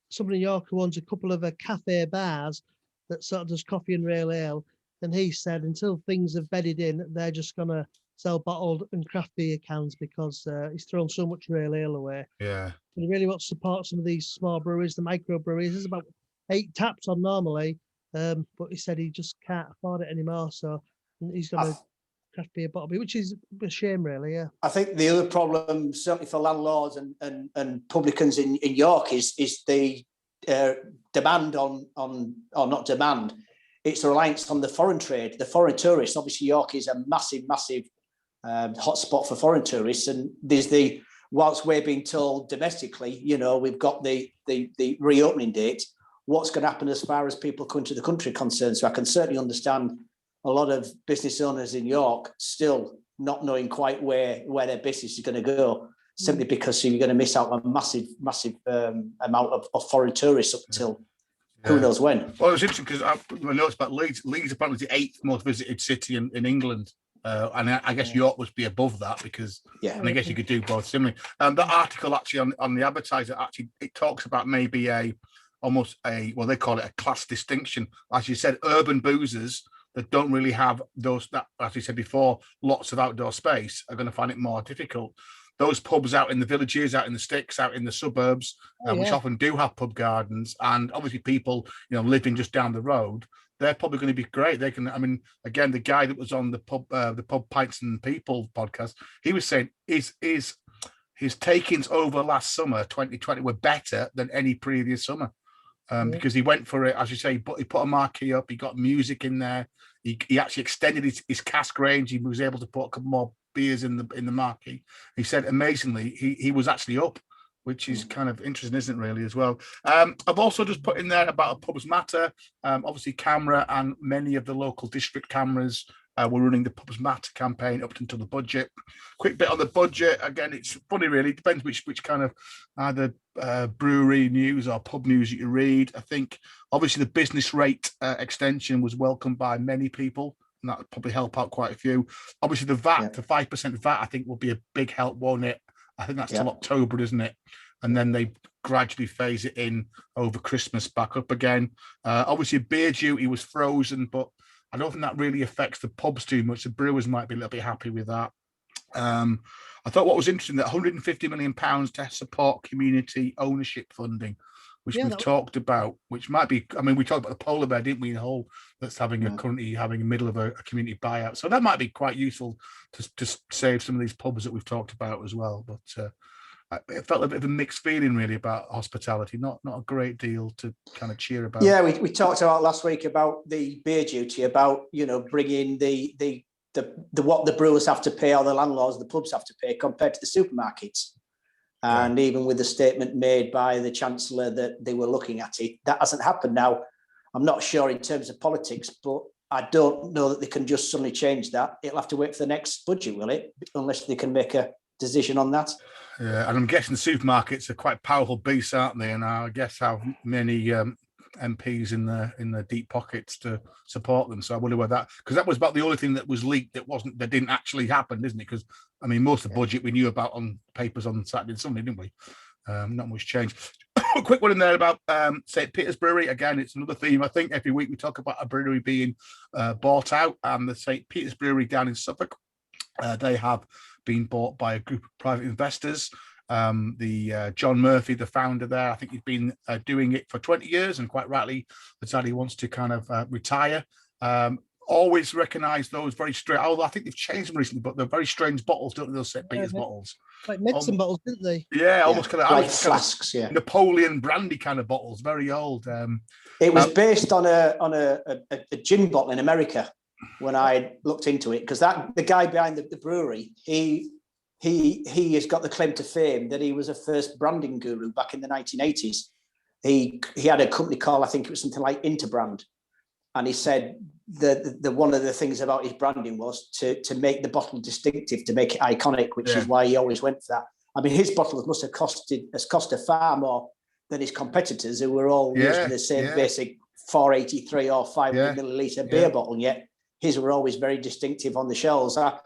somebody in York who owns a couple of cafe bars that sort of does coffee and real ale. And he said until things have bedded in, they're just going to sell bottled and craft beer cans because he's thrown so much real ale away. Yeah. And he really wants to support some of these small breweries, the micro breweries. There's about 8 taps on normally, but he said he just can't afford it anymore. So he's going to craft beer bottle beer, which is a shame, really. Yeah. I think the other problem, certainly for landlords and publicans in York, is the demand on or not demand. It's the reliance on the foreign trade, the foreign tourists. Obviously, York is a massive hotspot for foreign tourists, and there's whilst we're being told domestically, we've got the reopening date. What's going to happen as far as people coming to the country concerned? So I can certainly understand a lot of business owners in York still not knowing quite where their business is going to go, simply because you're going to miss out on a massive amount of foreign tourists up until who knows when. Well, it's interesting because I noticed about Leeds. Leeds apparently is the 8th most visited city in England. And I guess York must be above that because, and I guess you could do both similarly. The article actually on the advertiser, actually, it talks about maybe almost they call it a class distinction. As you said, urban boozers that don't really have that, as you said before, lots of outdoor space are going to find it more difficult. Those pubs out in the villages, out in the sticks, out in the suburbs, which often do have pub gardens, and obviously people, living just down the road, they're probably going to be great. They can, again, the guy that was on the Pub Pints and People podcast, he was saying his takings over last summer, 2020, were better than any previous summer. Because he went for it, as you say, but he put a marquee up, he got music in there, he actually extended his cask range, he was able to put a couple more beers in the marquee. He said amazingly he was actually up, which is kind of interesting, isn't it, really, as well. I've also just put in there about a Pubs Matter. Obviously Camera and many of the local district cameras were running the Pubs Matter campaign up until the budget. Quick bit on the budget. Again, it's funny, really. It depends which kind of either brewery news or pub news that you read. I think, obviously, the business rate extension was welcomed by many people, and that would probably help out quite a few. Obviously, the VAT, the 5% VAT, I think will be a big help, won't it? I think that's till October, isn't it? And then they gradually phase it in over Christmas back up again. Obviously, beer duty was frozen, but I don't think that really affects the pubs too much. The brewers might be a little bit happy with that. I thought what was interesting, that £150 million to support community ownership funding, which Yeah, we've talked about, which might be, I mean, we talked about the polar bear, didn't we, the whole that's currently having a middle of a community buyout. So that might be quite useful to save some of these pubs that we've talked about as well. But it felt a bit of a mixed feeling really about hospitality, not a great deal to kind of cheer about. Yeah, we talked about last week about the beer duty, about, bringing the what the brewers have to pay, or the landlords, the pubs have to pay compared to the supermarkets. And even with the statement made by the Chancellor that they were looking at it, that hasn't happened. Now, I'm not sure in terms of politics, but I don't know that they can just suddenly change that. It'll have to wait for the next budget, will it? Unless they can make a decision on that. Yeah, and I'm guessing the supermarkets are quite powerful beasts, aren't they? And I guess how many MPs in the deep pockets to support them. So I wonder whether that, because that was about the only thing that was leaked that didn't actually happen, isn't it? Because I mean, most of the budget we knew about on papers on Saturday and Sunday, didn't we? Not much change. A quick one in there about St. Peter's Brewery. Again, it's another theme. I think every week we talk about a brewery being bought out, and the St. Peter's Brewery down in Suffolk, they have been bought by a group of private investors. The John Murphy, the founder there, I think he's been doing it for 20 years, and quite rightly decided he wants to kind of retire. Always recognise those very strange, although I think they've changed them recently, but they're very strange bottles, don't they, those St. Peter's bottles? Like medicine bottles, didn't they? Yeah, almost kind of like flasks, kind of Napoleon brandy kind of bottles, very old. It was based on a gin bottle in America when I looked into it, because the guy behind the brewery, he has got the claim to fame that he was a first branding guru back in the 1980s. He had a company called, I think it was something like Interbrand, and he said the one of the things about his branding was to make the bottle distinctive, to make it iconic, which is why he always went for that. I mean, his bottles must have costed far more than his competitors, who were all using the same basic 483 or 500 milliliter beer bottle, and yet his were always very distinctive on the shelves. I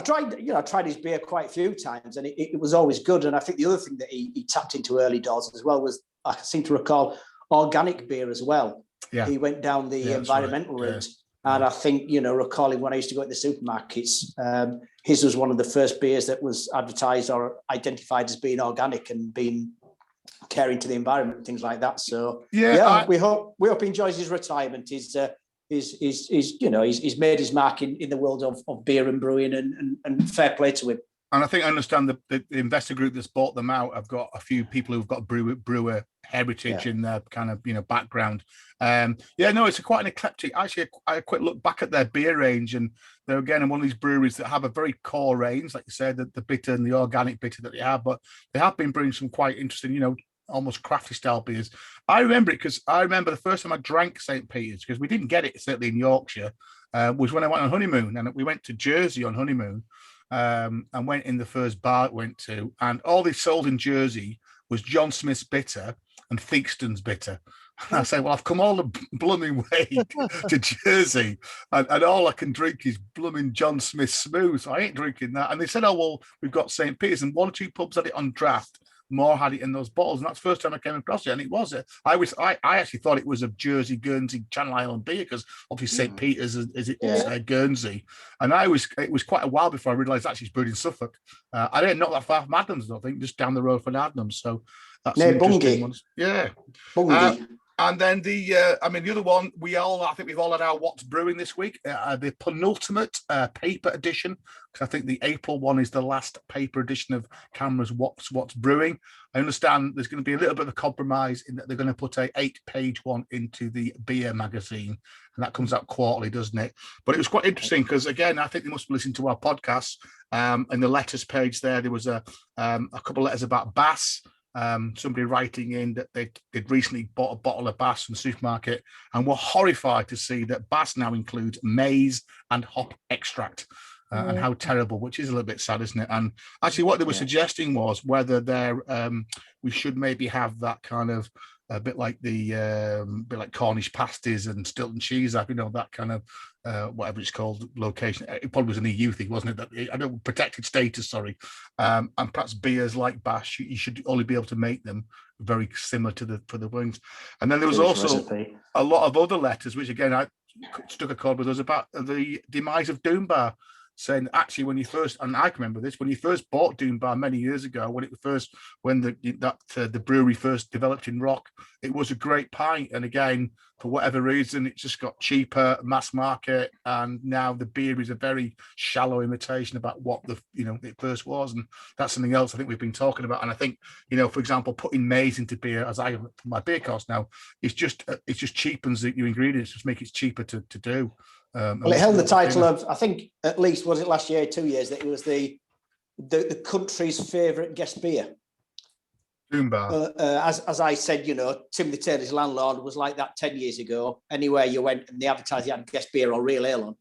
tried his beer quite a few times, and it was always good. And I think the other thing that he tapped into early doors as well was, I seem to recall, organic beer as well. Yeah. He went down the environmental route. And I think, recalling when I used to go to the supermarkets, his was one of the first beers that was advertised or identified as being organic and being caring to the environment and things like that. So we hope he enjoys his retirement. He's made his mark in the world of beer and brewing, and fair play to him. And I think I understand the investor group that's bought them out. I've got a few people who've got brewer heritage in their kind of background. It's quite an eclectic. Actually, I quick look back at their beer range, and they're again one of these breweries that have a very core range, like you said, the bitter and the organic bitter that they have. But they have been brewing some quite interesting, almost crafty style beers. I remember it because I remember the first time I drank St. Peter's, because we didn't get it certainly in Yorkshire, was when I went on honeymoon, and we went to Jersey on honeymoon. And went in the first bar it went to, and all they sold in Jersey was John Smith's bitter and Theakston's bitter. And I said, well, I've come all the blooming way to Jersey, and all I can drink is blooming John Smith Smooth, so I ain't drinking that. And they said, oh, well, we've got St. Peter's, and one or two pubs had it on draft. More had it in those bottles, and that's the first time I came across it, and it was. I actually thought it was a Jersey, Guernsey, Channel Island beer, because obviously St. Peter's is Guernsey, and it was quite a while before I realised actually it's brewed in Suffolk. I didn't know that far from Adnams, I think, just down the road from Adnams. So that's an interesting one. Yeah, Bungie. And then the other one, I think we've all had our What's Brewing this week, the penultimate paper edition, because I think the April one is the last paper edition of Camera's What's Brewing. I understand there's going to be a little bit of a compromise in that they're going to put a 8-page one into the beer magazine, and that comes out quarterly, doesn't it? But it was quite interesting because, again, I think they must have listened to our podcast. In the letters page there was a couple of letters about Bass. Somebody writing in that they'd recently bought a bottle of Bass from the supermarket and were horrified to see that Bass now includes maize and hop extract, and how terrible, which is a little bit sad, isn't it? And actually what they were suggesting was whether we should maybe have that kind of a bit like Cornish pasties and Stilton cheese, that kind of whatever it's called, location. It probably was an EU thing, wasn't it? I don't protected status, sorry. And perhaps beers like Bash, you should only be able to make them very similar for the wings. And then there was also a lot of other letters, which again I struck a chord with us about the demise of Doom Bar. saying actually when you first, and I can remember this, when you first bought Doom Bar many years ago, when the brewery first developed in Rock, it was a great pint, and again, for whatever reason, it just got cheaper, mass market, and now the beer is a very shallow imitation about what it first was, and that's something else I think we've been talking about. And I think, for example, putting maize into beer, as I have my beer cost now, it just cheapens your ingredients, just make it cheaper to do. Well, it held the title of, I think, at least was it last year, 2 years, that it was the country's favourite guest beer. Doom Bar. As I said, Timothy Taylor's landlord was like that 10 years ago. Anywhere you went and they advertised you had guest beer or real ale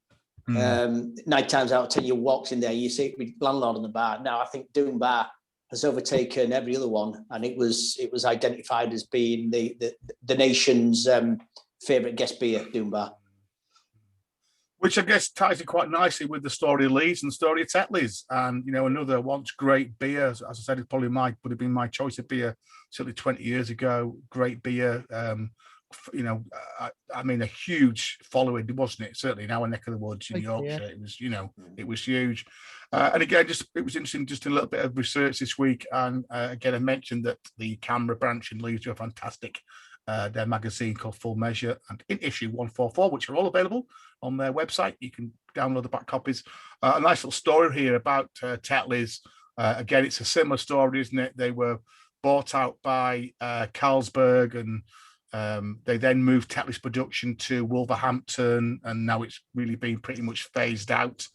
on. 9 times out of 10, you walked in there, you see it with landlord on the bar. Now, I think Doom Bar has overtaken every other one, and it was identified as being the nation's favourite guest beer, Doom Bar. Which I guess ties in quite nicely with the story of Leeds and the story of Tetleys. And, another once great beer, as I said, it probably would have been my choice of beer certainly 20 years ago. Great beer. I mean, a huge following, wasn't it? Certainly in our neck of the woods in Yorkshire. Yeah. It was, it was huge. And again, it was interesting, just a little bit of research this week. And again, I mentioned that the Canberra branch in Leeds are fantastic. Their magazine called Full Measure, and in issue 144, which are all available on their website. You can download the back copies. A nice little story here about Tetleys. Again, it's a similar story, isn't it? They were bought out by Carlsberg, and they then moved Tetleys production to Wolverhampton, and now it's really been pretty much phased out.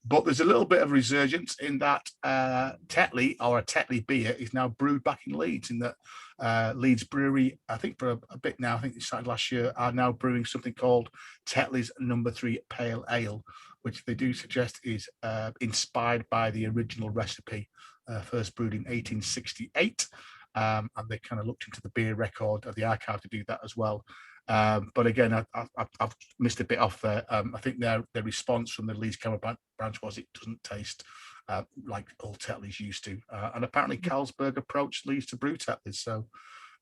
But there's a little bit of resurgence in that Tetley, or a Tetley beer, is now brewed back in Leeds, in that Leeds brewery, I think for a bit now, I think it started last year, are now brewing something called Tetleys No. 3 Pale Ale, which they do suggest is inspired by the original recipe, first brewed in 1868. And they kind of looked into the beer record of the archive to do that as well. But again, I've missed a bit off there. I think their response from the Leeds Canberra branch was it doesn't taste like old Tetleys used to. And apparently Carlsberg approached Leeds to brew Tetleys. So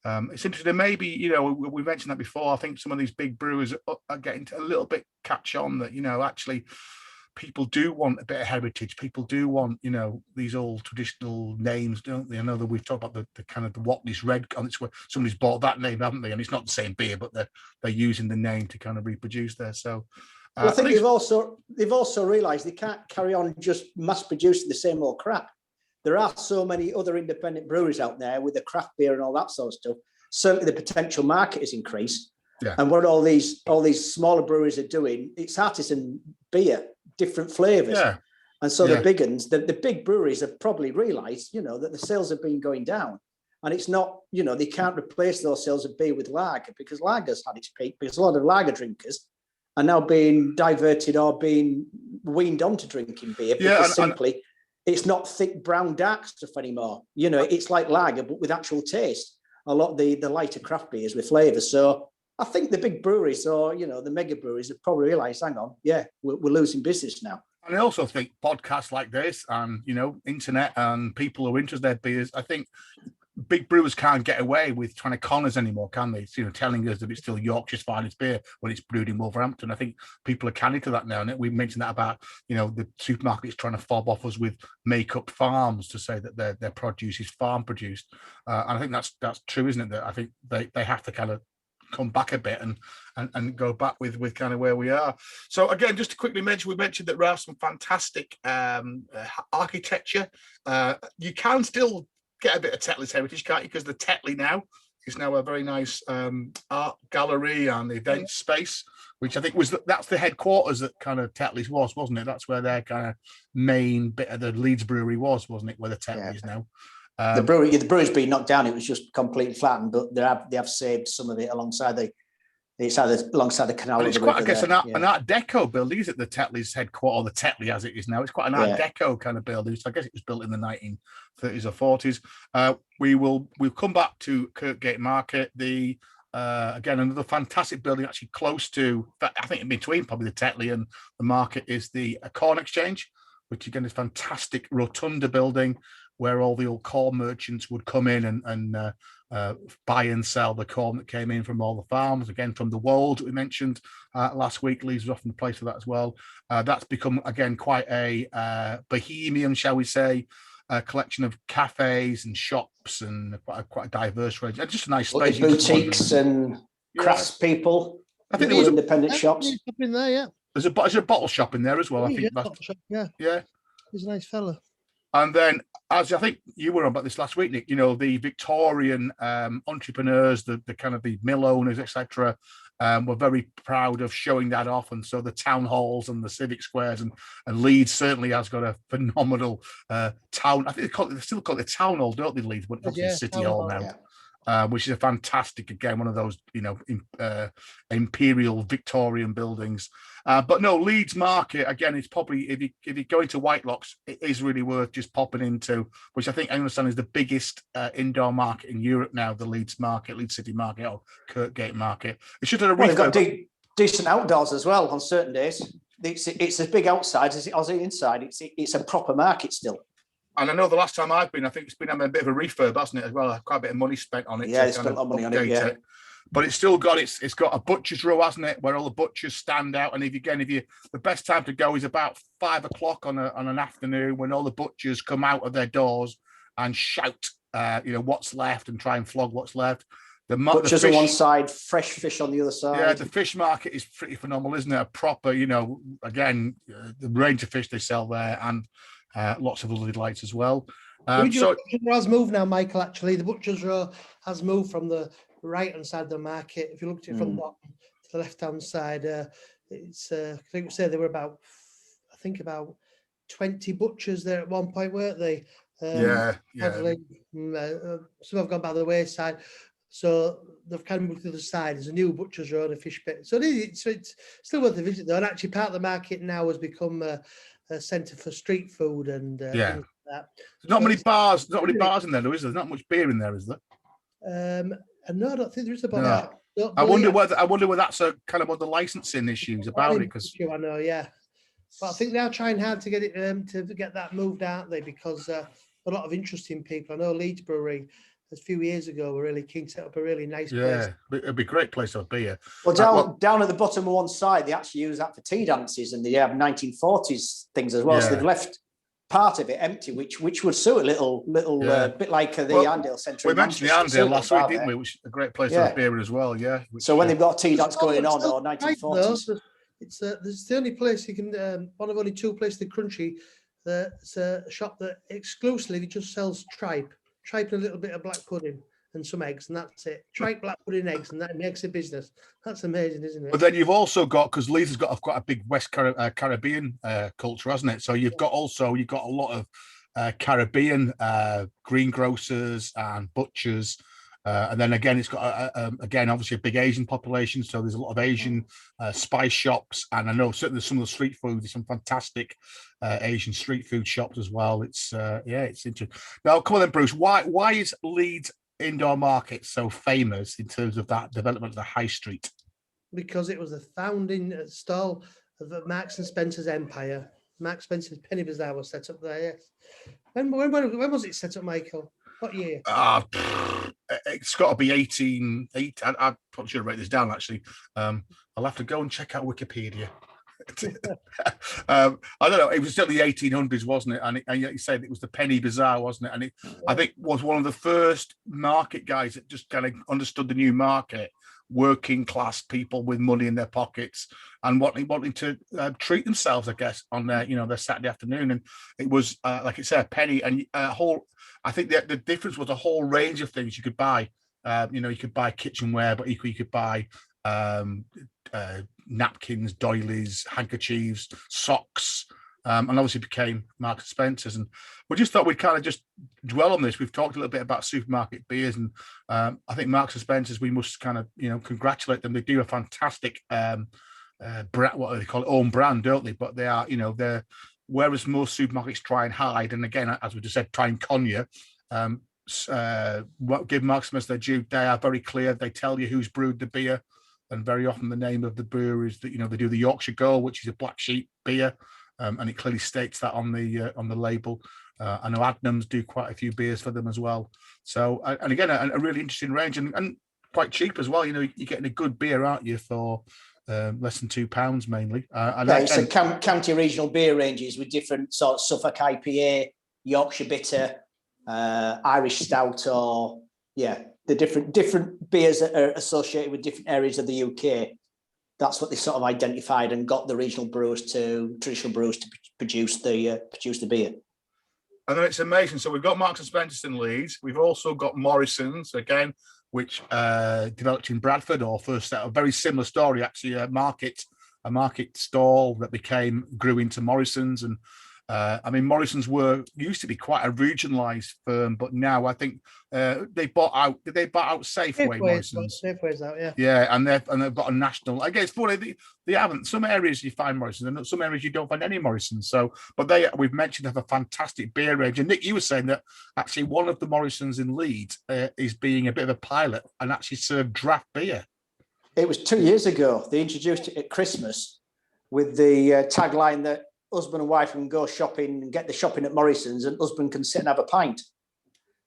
it's interesting. Maybe, we mentioned that before. I think some of these big brewers are getting a little bit catch on that, actually people do want a bit of heritage. People do want, these old traditional names, don't they? I know that we've talked about the kind of the Watley's Red, and it's where somebody's bought that name, haven't they? And it's not the same beer, but they're using the name to kind of reproduce there. So well, I think they've also realised they can't carry on just mass producing the same old crap. There are so many other independent breweries out there with the craft beer and all that sort of stuff. Certainly the potential market has increased. Yeah. And what all these smaller breweries are doing, it's artisan beer, different flavours. Yeah. And so the big ones, the big breweries have probably realised, that the sales have been going down. And it's not, they can't replace those sales of beer with lager, because lager's had its peak, because a lot of lager drinkers are now being diverted or being weaned onto drinking beer, because it's not thick brown dark stuff anymore. It's like lager, but with actual taste. A lot of the lighter craft beers with flavours. So I think the big breweries, or the mega breweries, have probably realised, hang on, we're losing business now. And I also think podcasts like this, and internet, and people who are interested in their beers, I think big brewers can't get away with trying to con us anymore, can they? Telling us that it's still Yorkshire's finest beer when it's brewed in Wolverhampton. I think people are canny to that now. And we mentioned that about, the supermarkets trying to fob off us with make-up farms to say that their produce is farm produced. And I think that's true, isn't it? That I think they have to kind of come back a bit and go back with kind of where we are. So again, just to quickly mention, we mentioned that there are some fantastic architecture. You can still get a bit of Tetleys heritage, can't you? Because the Tetley now is now a very nice art gallery and event space, which I think that's the headquarters that kind of Tetleys was, wasn't it? That's where their kind of main bit of the Leeds brewery was, wasn't it? Where the Tetley is now. The brewery's been knocked down. It was just completely flattened, but they have saved some of it alongside the canal. And it's quite, I guess, an Art Deco building, is it? The Tetley's headquarters, or the Tetley as it is now. It's quite an Art Deco kind of building. So I guess it was built in the 1930s or 40s. We'll come back to Kirkgate Market. Again, another fantastic building, actually close to, I think in between probably the Tetley and the market, is the Corn Exchange, which again is fantastic rotunda building where all the old corn merchants would come in and buy and sell the corn that came in from all the farms, again from the wold that we mentioned last week. Leeds was often the place for that as well. That's become, again, quite a bohemian, shall we say, collection of cafes and shops, and quite a diverse range, and just a nice space. Boutiques and crafts people. I think there was independent shops. Up in there, yeah. There's a bottle shop in there as well. I think bottle shop, yeah. He's a nice fella. And then, as I think you were on about this last week, Nick, the Victorian entrepreneurs, the kind of the mill owners, etc., were very proud of showing that off. And so the town halls and the civic squares, and Leeds certainly has got a phenomenal town. I think they still call it the town hall, don't they, Leeds? But it's the city hall now. Yeah. Which is a fantastic, again, one of those, imperial Victorian buildings. But no, Leeds Market, again, it's probably, if you go into Whitelocks, it is really worth just popping into, which I think I understand is the biggest indoor market in Europe now, the Leeds Market, Leeds City Market, or Kirkgate Market. It should have they've got decent outdoors as well on certain days. It's as big outside as it is inside. It's a proper market still. And I know the last time I've been, I think it's been having a bit of a refurb, hasn't it, as well? Quite a bit of money spent on it. Yeah, they spent a lot of money on it, yeah. But it's still got it's got a butcher's row, hasn't it, where all the butchers stand out. And the best time to go is about 5 o'clock on an afternoon, when all the butchers come out of their doors and shout, what's left, and try and flog what's left. Butchers on one side, fresh fish on the other side. Yeah, the fish market is pretty phenomenal, isn't it? A proper, again, the range of fish they sell there, and lots of other delights as well. The butcher's row has moved now, Michael. Actually, the butcher's row has moved from the right-hand side of the market. If you looked at it from the bottom to the left-hand side, it's I think we say there were about 20 butchers there at one point, weren't they? Yeah. Some have gone by the wayside, so they've kind of moved to the other side. There's a new butcher's row and a fish pit, so it's still worth a visit though. And actually, part of the market now has become a centre for street food and things like that. There's not many bars in there, though, is there? There's not much beer in there, is there? No, I don't think there is a bar. No. I wonder whether that's a kind of one of the licensing issues about it, because I know, yeah. But I think they are trying hard to get it to get that moved, aren't they? Because a lot of interesting people. I know Leeds Brewery a few years ago were really keen to set up a really nice place. Yeah, it'd be a great place to have beer. Well, down at the bottom of one side, they actually use that for tea dances, and they have 1940s things as well. So they've left part of it empty, which would suit a little bit like the Arndale Centre. We mentioned the Arndale last week, didn't we? Which is a great place to have beer as well. Yeah. So when they've got a tea dance going on, or 1940s, it's the only place you can. One of only two places in the country. It's a shop that exclusively just sells tripe and a little bit of black pudding and some eggs, and that's it. Tripe, black pudding, eggs, and that makes a business. That's amazing, isn't it? But then you've also got, because Leeds has got quite a big West Caribbean culture, hasn't it? So you've got a lot of Caribbean greengrocers and butchers. And then again, it's got obviously a big Asian population, so there's a lot of Asian spice shops, and I know certainly some of the street food. There's some fantastic Asian street food shops as well. It's interesting. Now, come on then, Bruce. Why is Leeds indoor market so famous in terms of that development of the high street? Because it was the founding stall of Marks and Spencer's empire. Marks Spencer's Penny Bazaar was set up there. Yes. When was it set up, Michael? What year? It's got to be 1880. I probably should have written this down, actually. I'll have to go and check out Wikipedia. I don't know. It was certainly the 1800s, wasn't it? And you said it was the Penny Bazaar, wasn't it? And it, I think, was one of the first market guys that just kind of understood the new market. Working class people with money in their pockets and wanting to treat themselves, I guess, on their Saturday afternoon. And it was like I said, a penny and a whole. I think the difference was a whole range of things you could buy. You could buy kitchenware, but equally you could buy napkins, doilies, handkerchiefs, socks, and obviously became Marks and Spencer's. And we just thought we'd kind of just dwell on this. We've talked a little bit about supermarket beers, and I think Marks and Spencer's, we must kind of congratulate them. They do a fantastic brand, what do they call it, own brand, don't they? But they are, they're, whereas most supermarkets try and hide, and again, as we just said, try and con you, give Marks and Spencer their due. They are very clear. They tell you who's brewed the beer, and very often the name of the brewer is that they do the Yorkshire Gold, which is a black sheep beer. And it clearly states that on the label. I know Adnams do quite a few beers for them as well. So, and again, a really interesting range and quite cheap as well. You know, you're getting a good beer, aren't you, for less than £2 mainly. It's a county regional beer ranges with different sorts: Suffolk IPA, Yorkshire Bitter, Irish Stout, or the different beers that are associated with different areas of the UK. That's what they sort of identified and got the traditional brewers to produce the beer. And then it's amazing. So we've got Marks and Spencer's in Leeds. We've also got Morrison's again, which developed in Bradford, or first a very similar story actually. A market stall that grew into Morrison's, and I mean, Morrison's used to be quite a regionalised firm, but now I think they bought out. Did they buy out Safeway? Morrison's. Safeway's out, yeah. Yeah, and they've got a national. I guess funny they haven't. Some areas you find Morrison's, and some areas you don't find any Morrison's. So, but we've mentioned have a fantastic beer range. And Nick, you were saying that actually one of the Morrison's in Leeds is being a bit of a pilot and actually serve draft beer. It was 2 years ago. They introduced it at Christmas with the tagline that husband and wife can go shopping and get the shopping at Morrison's, and husband can sit and have a pint.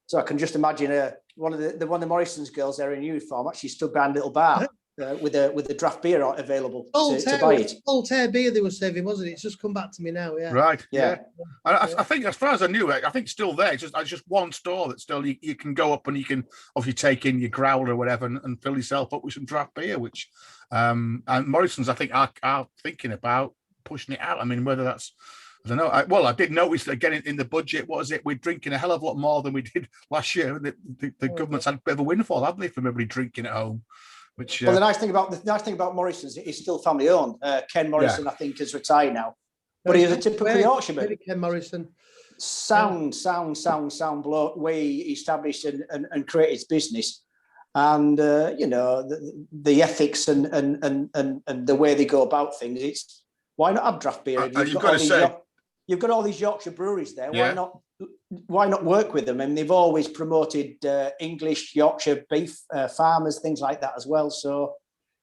So I can just imagine one of the Morrison's girls there in uniform actually stood behind a little bar with a draft beer available to buy it. Voltaire beer they were serving, wasn't it? It's just come back to me now. Yeah. Right. Yeah. I think as far as I knew, I think still there. It's just one store that still you can go up and you can obviously take in your growler or whatever and fill yourself up with some draft beer. Which and Morrison's I think are thinking about pushing it out. I mean, whether that's, I don't know. I did notice that again in the budget. What is it? We're drinking a hell of a lot more than we did last year. The government's had a bit of a windfall, haven't they, from everybody drinking at home? Which well, the nice thing about Morrison's, it's still family owned. Ken Morrison, I think, is retired now, but he was a typical Yorkshireman. Ken Morrison, sound bloke. Way he established and created his business. And the ethics and the way they go about things, it's why not have draft beer? You've got all these Yorkshire breweries there. Yeah. Why not work with them? And they've always promoted English Yorkshire beef farmers, things like that as well. So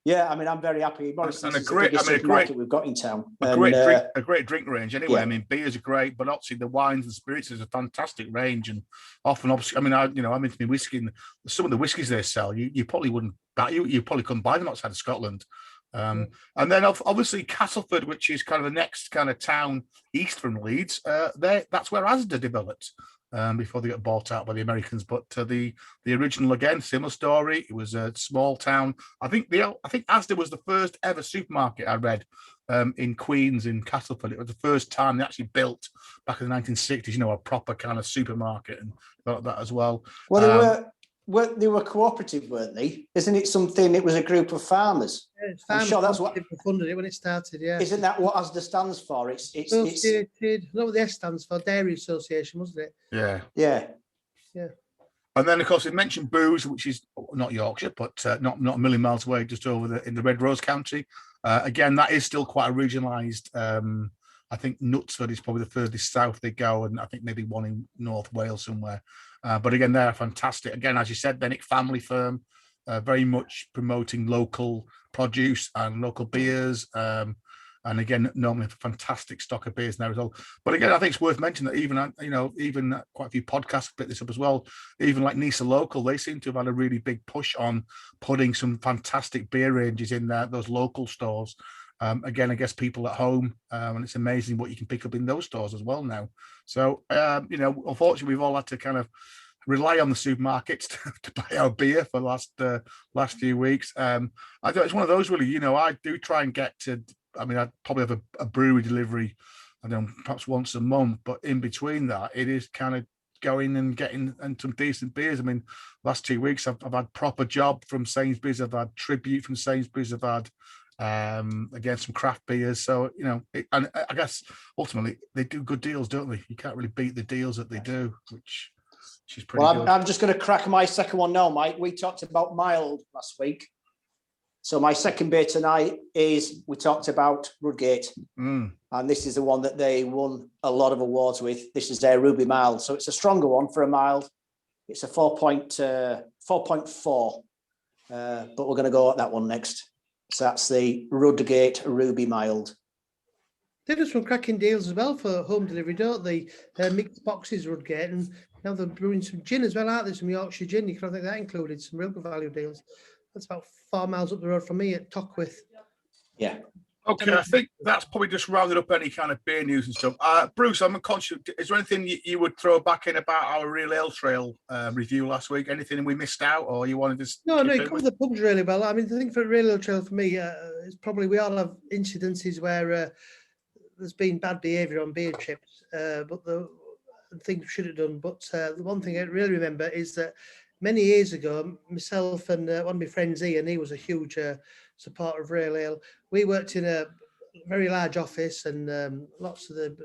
yeah, I mean, I'm very happy. Morrison's is the biggest supermarket we've got in town. A great drink range anyway. Yeah. I mean, beers are great, but obviously the wines and spirits is a fantastic range. And often, obviously, I mean, I'm into whiskey, and some of the whiskies they sell, you probably wouldn't buy. You probably couldn't buy them outside of Scotland. And then obviously Castleford, which is kind of the next kind of town east from Leeds. That's where Asda developed before they got bought out by the Americans. But the original, again, similar story. It was a small town. I think Asda was the first ever supermarket I read in Queens in Castleford. It was the first time they actually built back in the 1960s. A proper kind of supermarket and that as well. Well, they were cooperative, weren't they? Isn't it something? It was a group of farmers. Yeah, I'm sure that's what funded it when it started. Yeah, isn't that what ASDA stands for? It's Associated. Not what the S stands for. Dairy Association, wasn't it? Yeah. And then, of course, we mentioned Booze, which is not Yorkshire, but not a million miles away, just over in the Red Rose County. Again, that is still quite a regionalised. I think Knutsford is probably the furthest south they go, and I think maybe one in North Wales somewhere. But again, they're fantastic. Again, as you said, Bennett family firm, very much promoting local produce and local beers. And again, normally a fantastic stock of beers now as well. But again, I think it's worth mentioning that even quite a few podcasts pick this up as well. Even like Nisa Local, they seem to have had a really big push on putting some fantastic beer ranges in those local stores. Again, I guess people at home, and it's amazing what you can pick up in those stores as well now. So, unfortunately, we've all had to kind of rely on the supermarkets to buy our beer for the last few weeks. I think it's one of those really, I do try and get to, I mean, I probably have a brewery delivery, I don't know, perhaps once a month, but in between that, it is kind of going and getting some decent beers. I mean, last 2 weeks, I've had proper job from Sainsbury's, I've had tribute from Sainsbury's, I've had again some craft beers, so and I guess ultimately they do good deals, don't they? You can't really beat the deals that they do, which is pretty good. I'm just going to crack my second one now, Mike. We talked about mild last week, so my second beer tonight is, we talked about Rudgate, and this is the one that they won a lot of awards with. This is their Ruby Mild, so it's a stronger one for a mild. It's a 4.4, but we're going to go at that one next. So that's the Rudgate Ruby Mild. They do some cracking deals as well for home delivery, don't they? Mixed boxes, Rudgate, and now they're brewing some gin as well, aren't they? Some Yorkshire gin. You can think that included some real good value deals. That's about 4 miles up the road from me at Tockwith. Yeah. Okay, I think that's probably just rounded up any kind of beer news and stuff. Bruce, I'm conscious. Is there anything you would throw back in about our Real Ale Trail review last week? Anything we missed out, or you wanted to? No, you covered the pubs really well. I mean, I think for Real Ale Trail for me, it's probably we all have incidences where there's been bad behaviour on beer trips, but the things we should have done. But the one thing I really remember is that many years ago, myself and one of my friends, Ian, he was a huge supporter of Real Ale. We worked in a very large office, and lots of the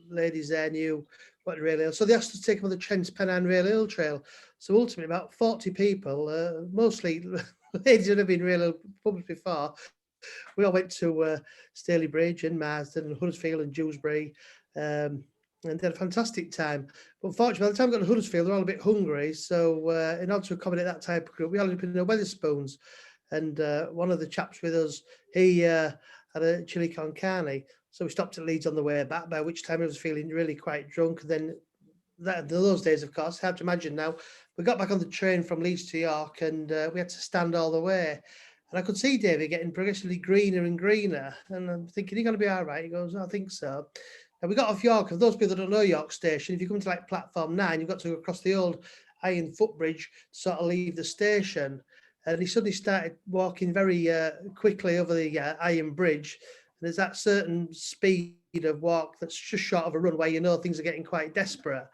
ladies there knew what Real Ale. So they asked us to take them on the Trent Pennine Real Ale Trail. So ultimately, about 40 people, mostly ladies who have been Real Ale pubs before. We all went to Stalybridge and Marsden and Huddersfield and Dewsbury, and they had a fantastic time. But unfortunately, by the time we got to Huddersfield, they're all a bit hungry. So in order to accommodate that type of group, we all ended up in the Wetherspoons. And one of the chaps with us, he had a chili con carne. So we stopped at Leeds on the way back, by which time I was feeling really quite drunk. And then those days, of course, hard to imagine now, we got back on the train from Leeds to York, and we had to stand all the way. And I could see David getting progressively greener and greener. And I'm thinking, you're going to be all right. He goes, I think so. And we got off York. For those people that don't know York Station, if you come to like platform 9, you've got to go across the old iron footbridge to sort of leave the station. And he suddenly started walking very quickly over the iron bridge. And there's that certain speed of walk that's just short of a run where you know things are getting quite desperate.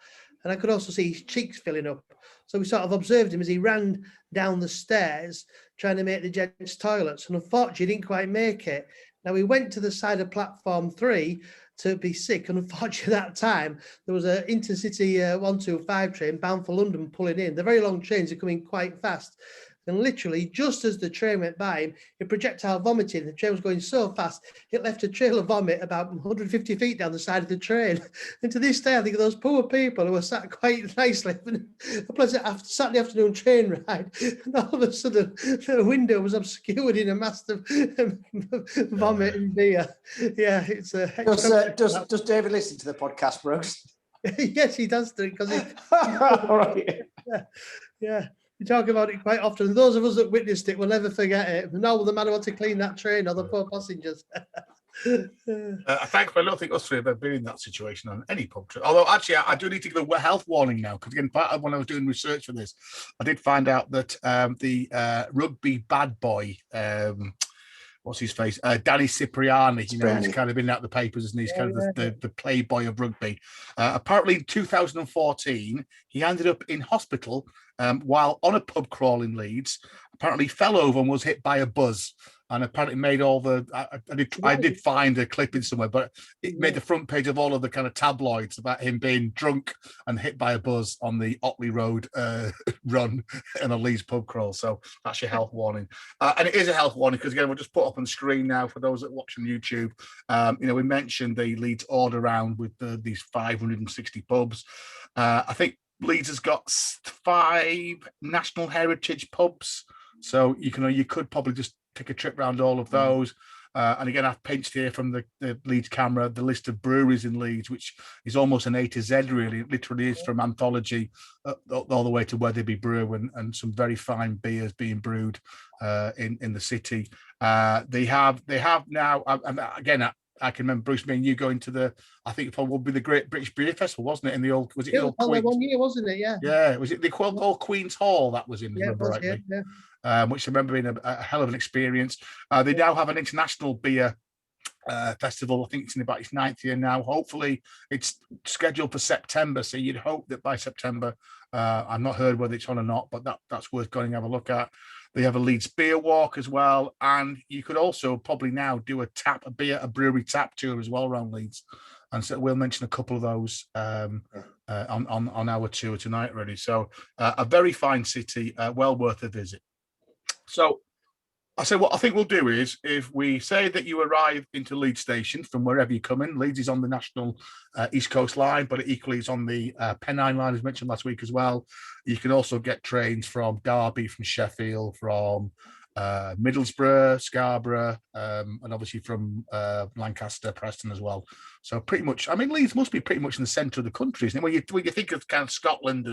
And I could also see his cheeks filling up. So we sort of observed him as he ran down the stairs trying to make the gents' toilets. And unfortunately, he didn't quite make it. Now, we went to the side of platform 3 to be sick. And unfortunately, at that time, there was an intercity 125 train bound for London pulling in. The very long trains are coming quite fast. And literally, just as the train went by him, he projectile vomited. The train was going so fast, it left a trail of vomit about 150 feet down the side of the train. And to this day, I think of those poor people who were sat quite nicely having a pleasant Saturday afternoon train ride. And all of a sudden, the window was obscured in a mass of vomit and beer. Yeah, it's a. Does David listen to the podcast, Brooks? Yes, he does, because he. Right. Yeah. We talk about it quite often. Those of us that witnessed it will never forget it. Nor will the man who had to clean that train or the poor passengers. Thankfully, I don't think us three have ever been in that situation on any pub trip. Although, actually, I do need to give a health warning now, because again, part of when I was doing research for this, I did find out that the rugby bad boy, what's his face? Danny Cipriani, he's kind of been out the papers, isn't he? He's kind of the playboy of rugby. Apparently in 2014, he ended up in hospital while on a pub crawl in Leeds. Apparently fell over and was hit by a buzz. And apparently made all the. I did find a clipping somewhere, but it made the front page of all of the kind of tabloids about him being drunk and hit by a buzz on the Otley Road run in a Leeds pub crawl. So that's your health warning, and it is a health warning because again we'll just put up on the screen now for those that watch on YouTube. We mentioned the Leeds order round with these 560 pubs. I think Leeds has got 5 national heritage pubs, so you could probably just take a trip around all of those. And again, I've pinched here from the Leeds camera the list of breweries in Leeds, which is almost an A to Z, really. It literally is from Anthology all the way to Wetherby Brew and some very fine beers being brewed in the city. They have now, and again, I can remember Bruce, me and you going to I think it probably would be the Great British Beer Festival, wasn't it? In the old, was it the old Queen's? 1 year, wasn't it? Yeah. Yeah. Was it the old Queen's Hall that was in? Yeah, remember rightly? Yeah. Which I remember being a hell of an experience. They now have an international beer festival. I think it's in about its 9th year now. Hopefully, it's scheduled for September. So you'd hope that by September, I've not heard whether it's on or not, but that's worth going to have a look at. They have a Leeds beer walk as well, and you could also probably now do a brewery tap tour as well around Leeds. And so we'll mention a couple of those on our tour tonight already. So a very fine city, well worth a visit. So I say what I think we'll do is, if we say that you arrive into Leeds Station from wherever you come in, Leeds is on the national East Coast line, but it equally is on the Pennine line, as mentioned last week as well. You can also get trains from Derby, from Sheffield, from Middlesbrough, Scarborough, and obviously from Lancaster, Preston as well. So pretty much, I mean, Leeds must be pretty much in the centre of the country, isn't it? When you think of kind of Scotland,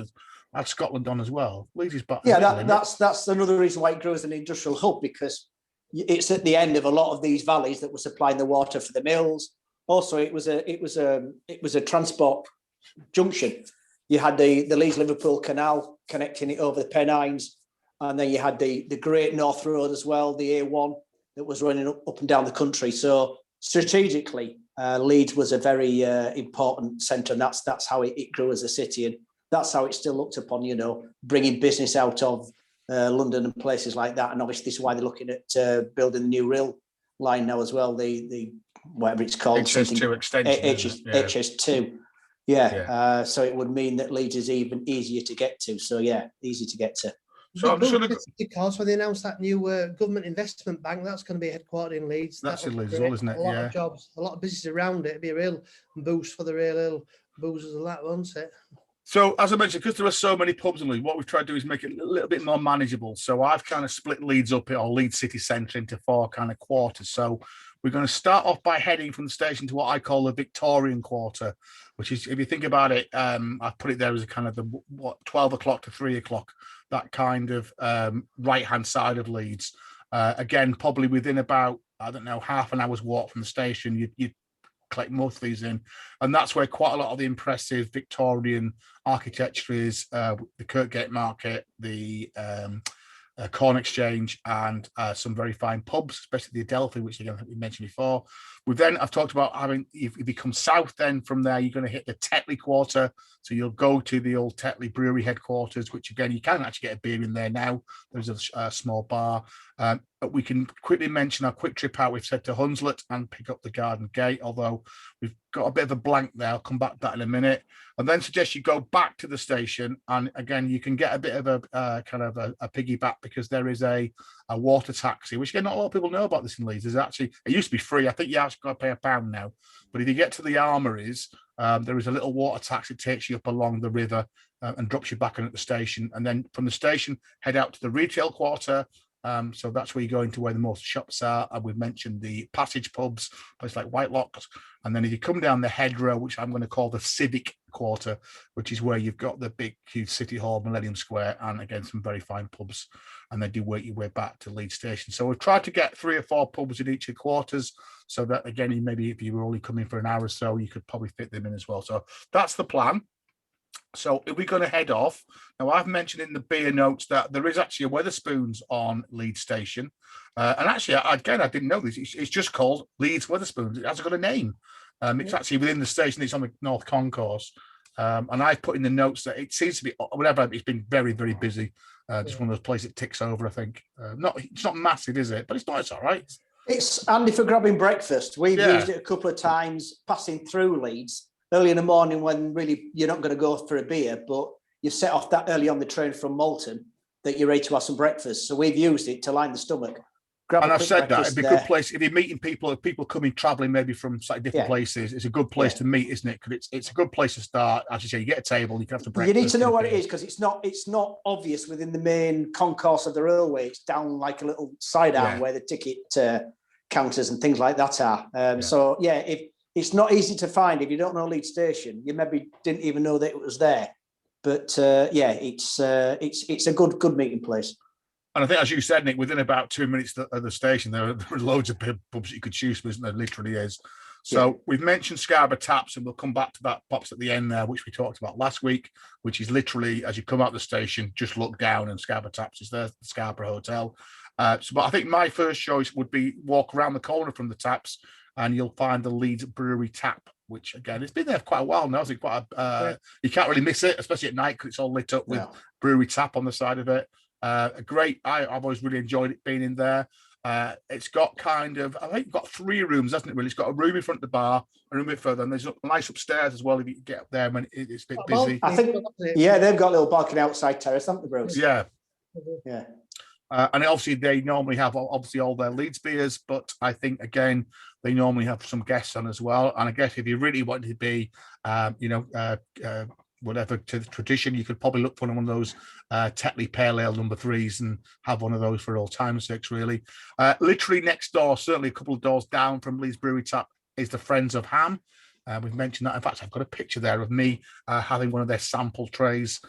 add Scotland on as well. Leeds is back. Yeah, that's another reason why it grew as an industrial hub, because it's at the end of a lot of these valleys that were supplying the water for the mills. Also, it was a transport junction. You had the Leeds-Liverpool Canal connecting it over the Pennines, and then you had the Great North Road as well, the A1 that was running up and down the country. So strategically, Leeds was a very important centre, and that's how it grew as a city, and that's how it's still looked upon. You know, bringing business out of London and places like that, and obviously this is why they're looking at building the new rail line now as well. The whatever it's called, HS2 extension. HS2. Yeah. So it would mean that Leeds is even easier to get to. So yeah, easy to get to. So I'm just going to, because when they announced that new government investment bank, that's going to be headquartered in Leeds. That's in Leeds, isn't it? A lot of jobs, a lot of businesses around it. It'd be a real boost for the real boozers and that, won't it? So as I mentioned, because there are so many pubs in Leeds, what we've tried to do is make it a little bit more manageable. So I've kind of split Leeds up, or Leeds city centre, into 4 kind of quarters. So we're going to start off by heading from the station to what I call the Victorian quarter, which is, if you think about it, I've put it there as a kind of the 12 o'clock to 3 o'clock, that kind of right-hand side of Leeds. Again, probably within about, I don't know, half an hour's walk from the station, you collect most of these in. And that's where quite a lot of the impressive Victorian architecture is, the Kirkgate Market, the Corn Exchange, and some very fine pubs, especially the Adelphi, which again we mentioned before. I've talked about having, if you come south, then from there you're going to hit the Tetley quarter. So you'll go to the old Tetley brewery headquarters, which again you can actually get a beer in there now. There's a small bar. But we can quickly mention our quick trip out. We've said to Hunslet and pick up the Garden Gate, although we've got a bit of a blank there. I'll come back to that in a minute. And then suggest you go back to the station, and again you can get a bit of a kind of a piggyback, because there is a water taxi, which again not a lot of people know about this in Leeds. There's actually, it used to be free. I think you actually got to pay £1 now. But if you get to the Armouries, there is a little water taxi that takes you up along the river and drops you back in at the station. And then from the station, head out to the retail quarter. So that's where you go into where the most shops are. And we've mentioned the Passage pubs, places like Whitelocks. And then if you come down the Hedgerow, which I'm going to call the Civic Quarter, which is where you've got the big, huge City Hall, Millennium Square, and again, some very fine pubs. And then do work your way back to Leeds Station. So we've tried to get 3 or 4 pubs in each of the quarters, so that, again, maybe if you were only coming for an hour or so, you could probably fit them in as well. So that's the plan. So if we're going to head off, now I've mentioned in the beer notes that there is actually a Wetherspoons on Leeds Station. And actually, again, I didn't know this. It's just called Leeds Wetherspoons. It hasn't got a name. It's actually within the station. It's on the North Concourse. And I've put in the notes that it seems to be, whatever, it's been very, very busy. Just one of those places that ticks over, I think. It's not massive, is it? But it's all right. It's handy for grabbing breakfast. We've used it a couple of times passing through Leeds early in the morning, when really you're not going to go for a beer, but you've set off that early on the train from Malton that you're ready to have some breakfast. So we've used it to line the stomach. And I've said that it'd be a good place if you're meeting people, if people coming traveling maybe from slightly different places. It's a good place to meet, isn't it? Because it's a good place to start. As you say, you get a table, you can have the breakfast. You need to know what it is, because it's not obvious within the main concourse of the railway. It's down like a little side arm where the ticket counters and things like that are. So if it's not easy to find, if you don't know Leeds Station, you maybe didn't even know that it was there. But it's a good meeting place. And I think, as you said, Nick, within about 2 minutes of the station, there are loads of pubs that you could choose from, isn't there? Literally is. So we've mentioned Scarborough Taps, and we'll come back to that pops at the end there, which we talked about last week, which is literally, as you come out the station, just look down and Scarborough Taps is there, the Scarborough Hotel. But I think my first choice would be walk around the corner from the Taps, and you'll find the Leeds Brewery Tap, which again, it's been there for quite a while now. It's quite you can't really miss it, especially at night, because it's all lit up with Brewery Tap on the side of it. I've always really enjoyed it being in there. It's got I think got 3 rooms, hasn't it? Really, it's got a room in front of the bar, a room a bit further, and there's a nice upstairs as well if you get up there when it's a bit busy. I think, they've got a little balcony outside terrace, haven't they, Bruce? Yeah. Yeah. And obviously they normally have all their Leeds beers, but I think again they normally have some guests on as well. And I guess if you really wanted to be, whatever to the tradition, you could probably look for one of those Tetley Pale Ale number 3s and have one of those for all time's sakes, really. Literally next door, certainly a couple of doors down from Leeds Brewery Tap, is the Friends of Ham. We've mentioned that. In fact, I've got a picture there of me having one of their sample trays,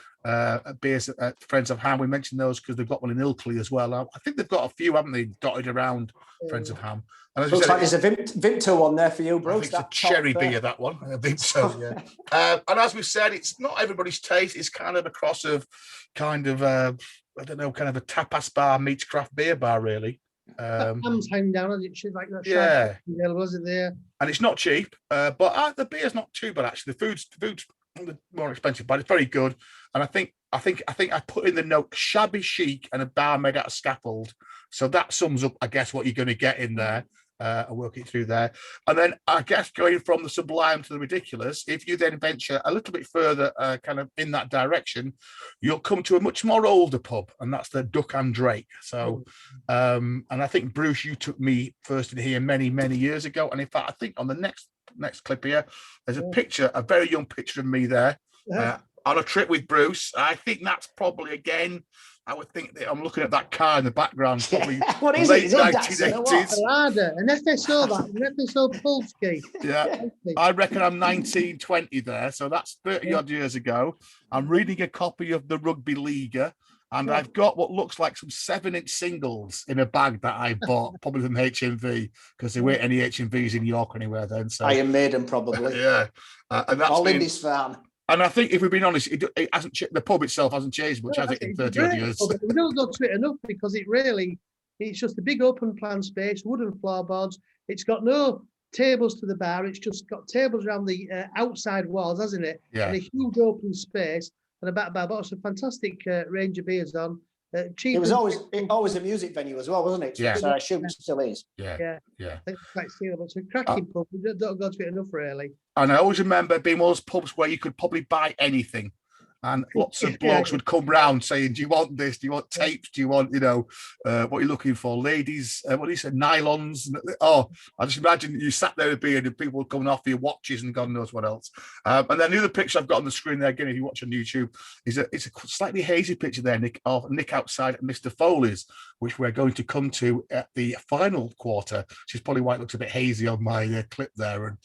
beers at Friends of Ham. We mentioned those because they've got one in Ilkley as well. I think they've got a few, haven't they, dotted around Friends of Ham. And as looks said, like there's a Vimto one there for you, bro. I think it's a cherry beer, that one. I think so, yeah. And as we said, it's not everybody's taste. It's kind of a cross of kind of, I don't know, kind of a tapas bar meets craft beer bar, really. Ham's hanging down on it. She's like that. Yeah. Wasn't there? And it's not cheap, but the beer's not too bad, actually. The food's more expensive, but it's very good. And I think I put in the note shabby chic and a bar made out of scaffold. So that sums up, I guess, what you're going to get in there. And work it through there. And then I guess going from the sublime to the ridiculous, if you then venture a little bit further kind of in that direction, you'll come to a much more older pub, and that's the Duck and Drake. So and I think, Bruce, you took me first in here many, many years ago. And in fact, I think on the next clip here, there's a picture, a very young picture of me there on a trip with Bruce. I think that's probably, again, I would think that I'm looking at that car in the background. Probably what is it? Is it 1980s. An FSO, an FSO Polski. Yeah, I reckon I'm 1920 there, so that's 30 odd years ago. I'm reading a copy of the Rugby Liga, and I've got what looks like some 7-inch singles in a bag that I bought, probably from HMV, because there weren't any HMVs in York anywhere then. So Iron Maiden, probably. Yeah, and that's all in this fan. And I think, if we've been honest, it hasn't. The pub itself hasn't changed much, has it, in 30 odd years? We don't go to it enough because it's just a big open plan space, wooden floorboards. It's got no tables to the bar. It's just got tables around the outside walls, hasn't it? Yeah. And a huge open space and a back bar. But it's a fantastic range of beers on. Cheap. It was always a music venue as well, wasn't it? Yeah. So I assume it still is. Yeah. It's quite stealable. It's a cracking pub. We don't go to it enough, really. And I always remember being one of those pubs where you could probably buy anything. And lots of blokes would come round saying, do you want this? Do you want tapes? Do you want, what you're looking for? Ladies, what do you say? Nylons? Oh, I just imagine you sat there with beer and people were coming off your watches and God knows what else. And then the other picture I've got on the screen there, again, if you watch on YouTube, it's a slightly hazy picture there, Nick, of Nick outside at Mr. Foley's, which we're going to come to at the final quarter, which is probably why it looks a bit hazy on my clip there. And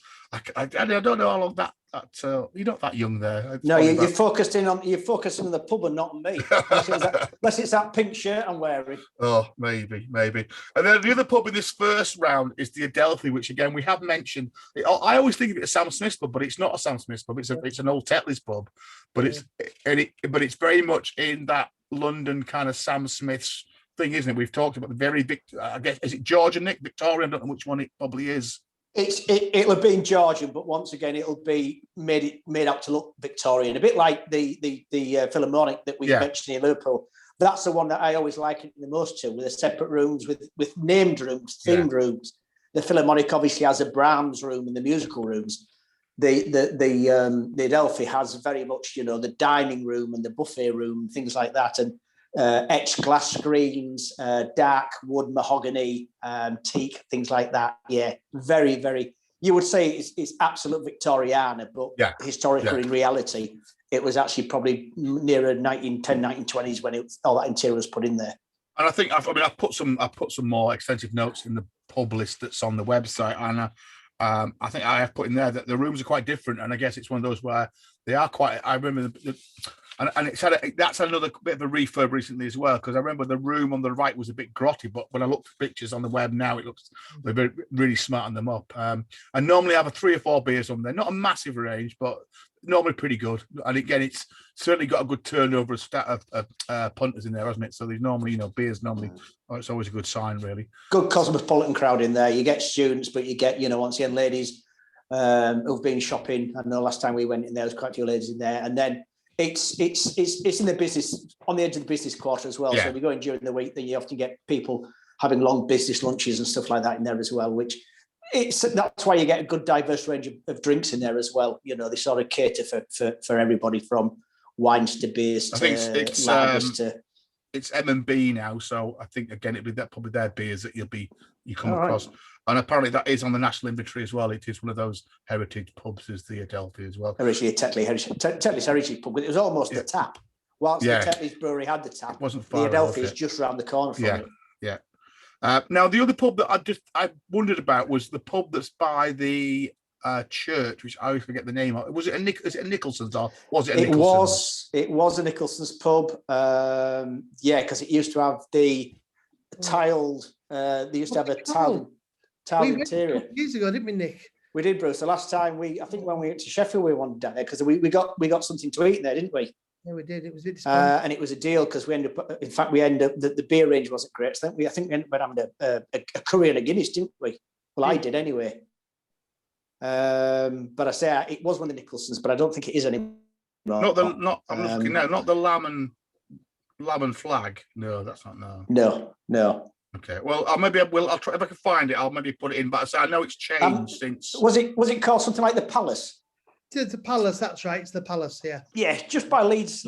I don't know how long that you're not that young there. No, you're focusing on the pub and not on me. Unless it's that pink shirt I'm wearing. Oh, maybe. And then the other pub in this first round is the Adelphi, which again we have mentioned. I always think of it as Sam Smith's pub, but it's not a Sam Smith's pub. It's an old Tetleys pub, but it's very much in that London kind of Sam Smith's thing, isn't it? We've talked about the very big. I guess, is it Georgian, Nick? Victorian? I don't know which one it probably is. It'll have been Georgian, but once again, it'll be made out to look Victorian, a bit like the Philharmonic that we mentioned in Liverpool. That's the one that I always like it the most to, with the separate rooms, with named rooms, themed rooms. The Philharmonic obviously has a Brahms room and the musical rooms. The Adelphi has very much, the dining room and the buffet room, things like that, and etched glass screens, dark wood, mahogany, teak, things like that. Yeah, very, very. You would say it's absolute Victoriana, but historically, in reality, it was actually probably nearer 1920s when all that interior was put in there. And I think I've put some more extensive notes in the pub list that's on the website, and I think I have put in there that the rooms are quite different, and I guess it's one of those where they are quite. I remember and it's that's another bit of a refurb recently as well, because I remember the room on the right was a bit grotty, but when I looked at pictures on the web now, it looks they're really smarting them up. And normally I have 3 or 4 beers on there, not a massive range, but normally pretty good. And again, it's certainly got a good turnover of punters in there, hasn't it? So there's normally, beers normally. It's always a good sign, really. Good cosmopolitan crowd in there. You get students, but you get, once again, ladies who've been shopping. I know last time we went in there, there was quite a few ladies in there, and then it's in the business, on the edge of the business quarter as well. So if you go in during the week, then you often get people having long business lunches and stuff like that in there as well, which that's why you get a good diverse range of drinks in there as well. They sort of cater for everybody, from wines to beers to lagers to. It's M&B now, so I think again it'd be probably their beers that you come across. And apparently that is on the national inventory as well. It is one of those heritage pubs, is the Adelphi as well. Originally a Tetleys Heritage Pub, but it was almost the tap. Whilst the Tetleys Brewery had the tap, it wasn't the far Adelphi off is just round the corner from it. Yeah. Now the other pub that I wondered about was the pub that's by the church, which I always forget the name of. Was it a Nicholson's or was it a Nicholson's? It was a Nicholson's pub. Because it used to have the tiled. They used to have a tiled interior. Years ago, didn't we, Nick? We did, Bruce. The last time I think when we went to Sheffield, we wandered down there because we got something to eat there, didn't we? Yeah, we did. It was and it was a deal because we ended up. The beer range wasn't great. So I think we ended up having a curry and a Guinness, didn't we? Well, I did anyway. But I say it was one of the Nicholsons, but I don't think it is anymore. I'm looking now. Not the lamb and flag. No, that's not. No. Okay. Well, I'll try if I can find it. I'll maybe put it in. But I know it's changed since. Was it called something like the Palace? The Palace, that's right. It's the Palace, yeah. Yeah, just by Leeds.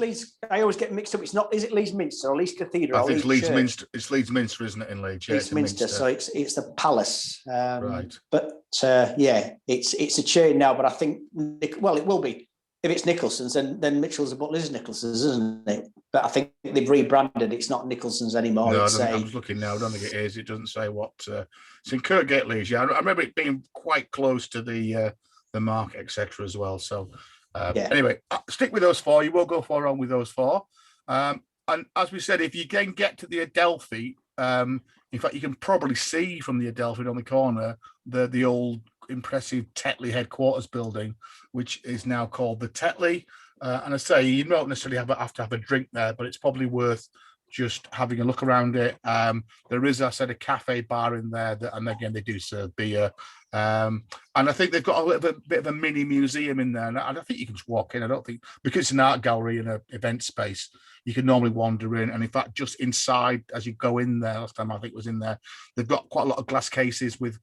I always get mixed up. It's not. Is it Leeds Minster or Leeds Cathedral? I think it's Leeds Minster. It's Leeds Minster, isn't it? In Leeds, yeah, Leeds Minster. So it's the Palace. Right. But it's a chain now. But I think it will be if it's Nicholson's, then Mitchell's and Butlers is Nicholson's, isn't it? But I think they've rebranded. It's not Nicholson's anymore. No, I was looking now. I don't think it is. It doesn't say what. It's in Kirkgate, Leeds. Yeah, I remember it being quite close to the market, etc. as well. So anyway, stick with those four. You will go far on with those four. And as we said, if you can get to the Adelphi, in fact, you can probably see from the Adelphi on the corner the old impressive Tetley headquarters building, which is now called the Tetley. And I say you don't necessarily have to have a drink there, but it's probably worth just having a look around it. There is, I said, a cafe bar in there, and again, they do serve beer. And I think they've got a bit of a mini museum in there. And I think you can just walk in. I don't think, because it's an art gallery and an event space, you can normally wander in. And in fact, just inside, as you go in there, last time I think was in there, they've got quite a lot of glass cases with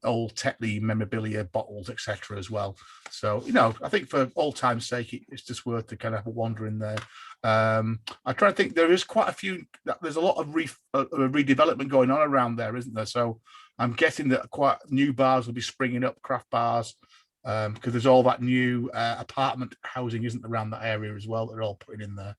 old Tetley memorabilia bottles, etc. as well. So, I think for all time's sake, it's just worth to kind of have a wander in there. I try to think there is quite a few, there's a lot of redevelopment going on around there, isn't there? So I'm guessing that quite new bars will be springing up, craft bars, because there's all that new apartment housing, isn't there, around that area as well, that they're all putting in there.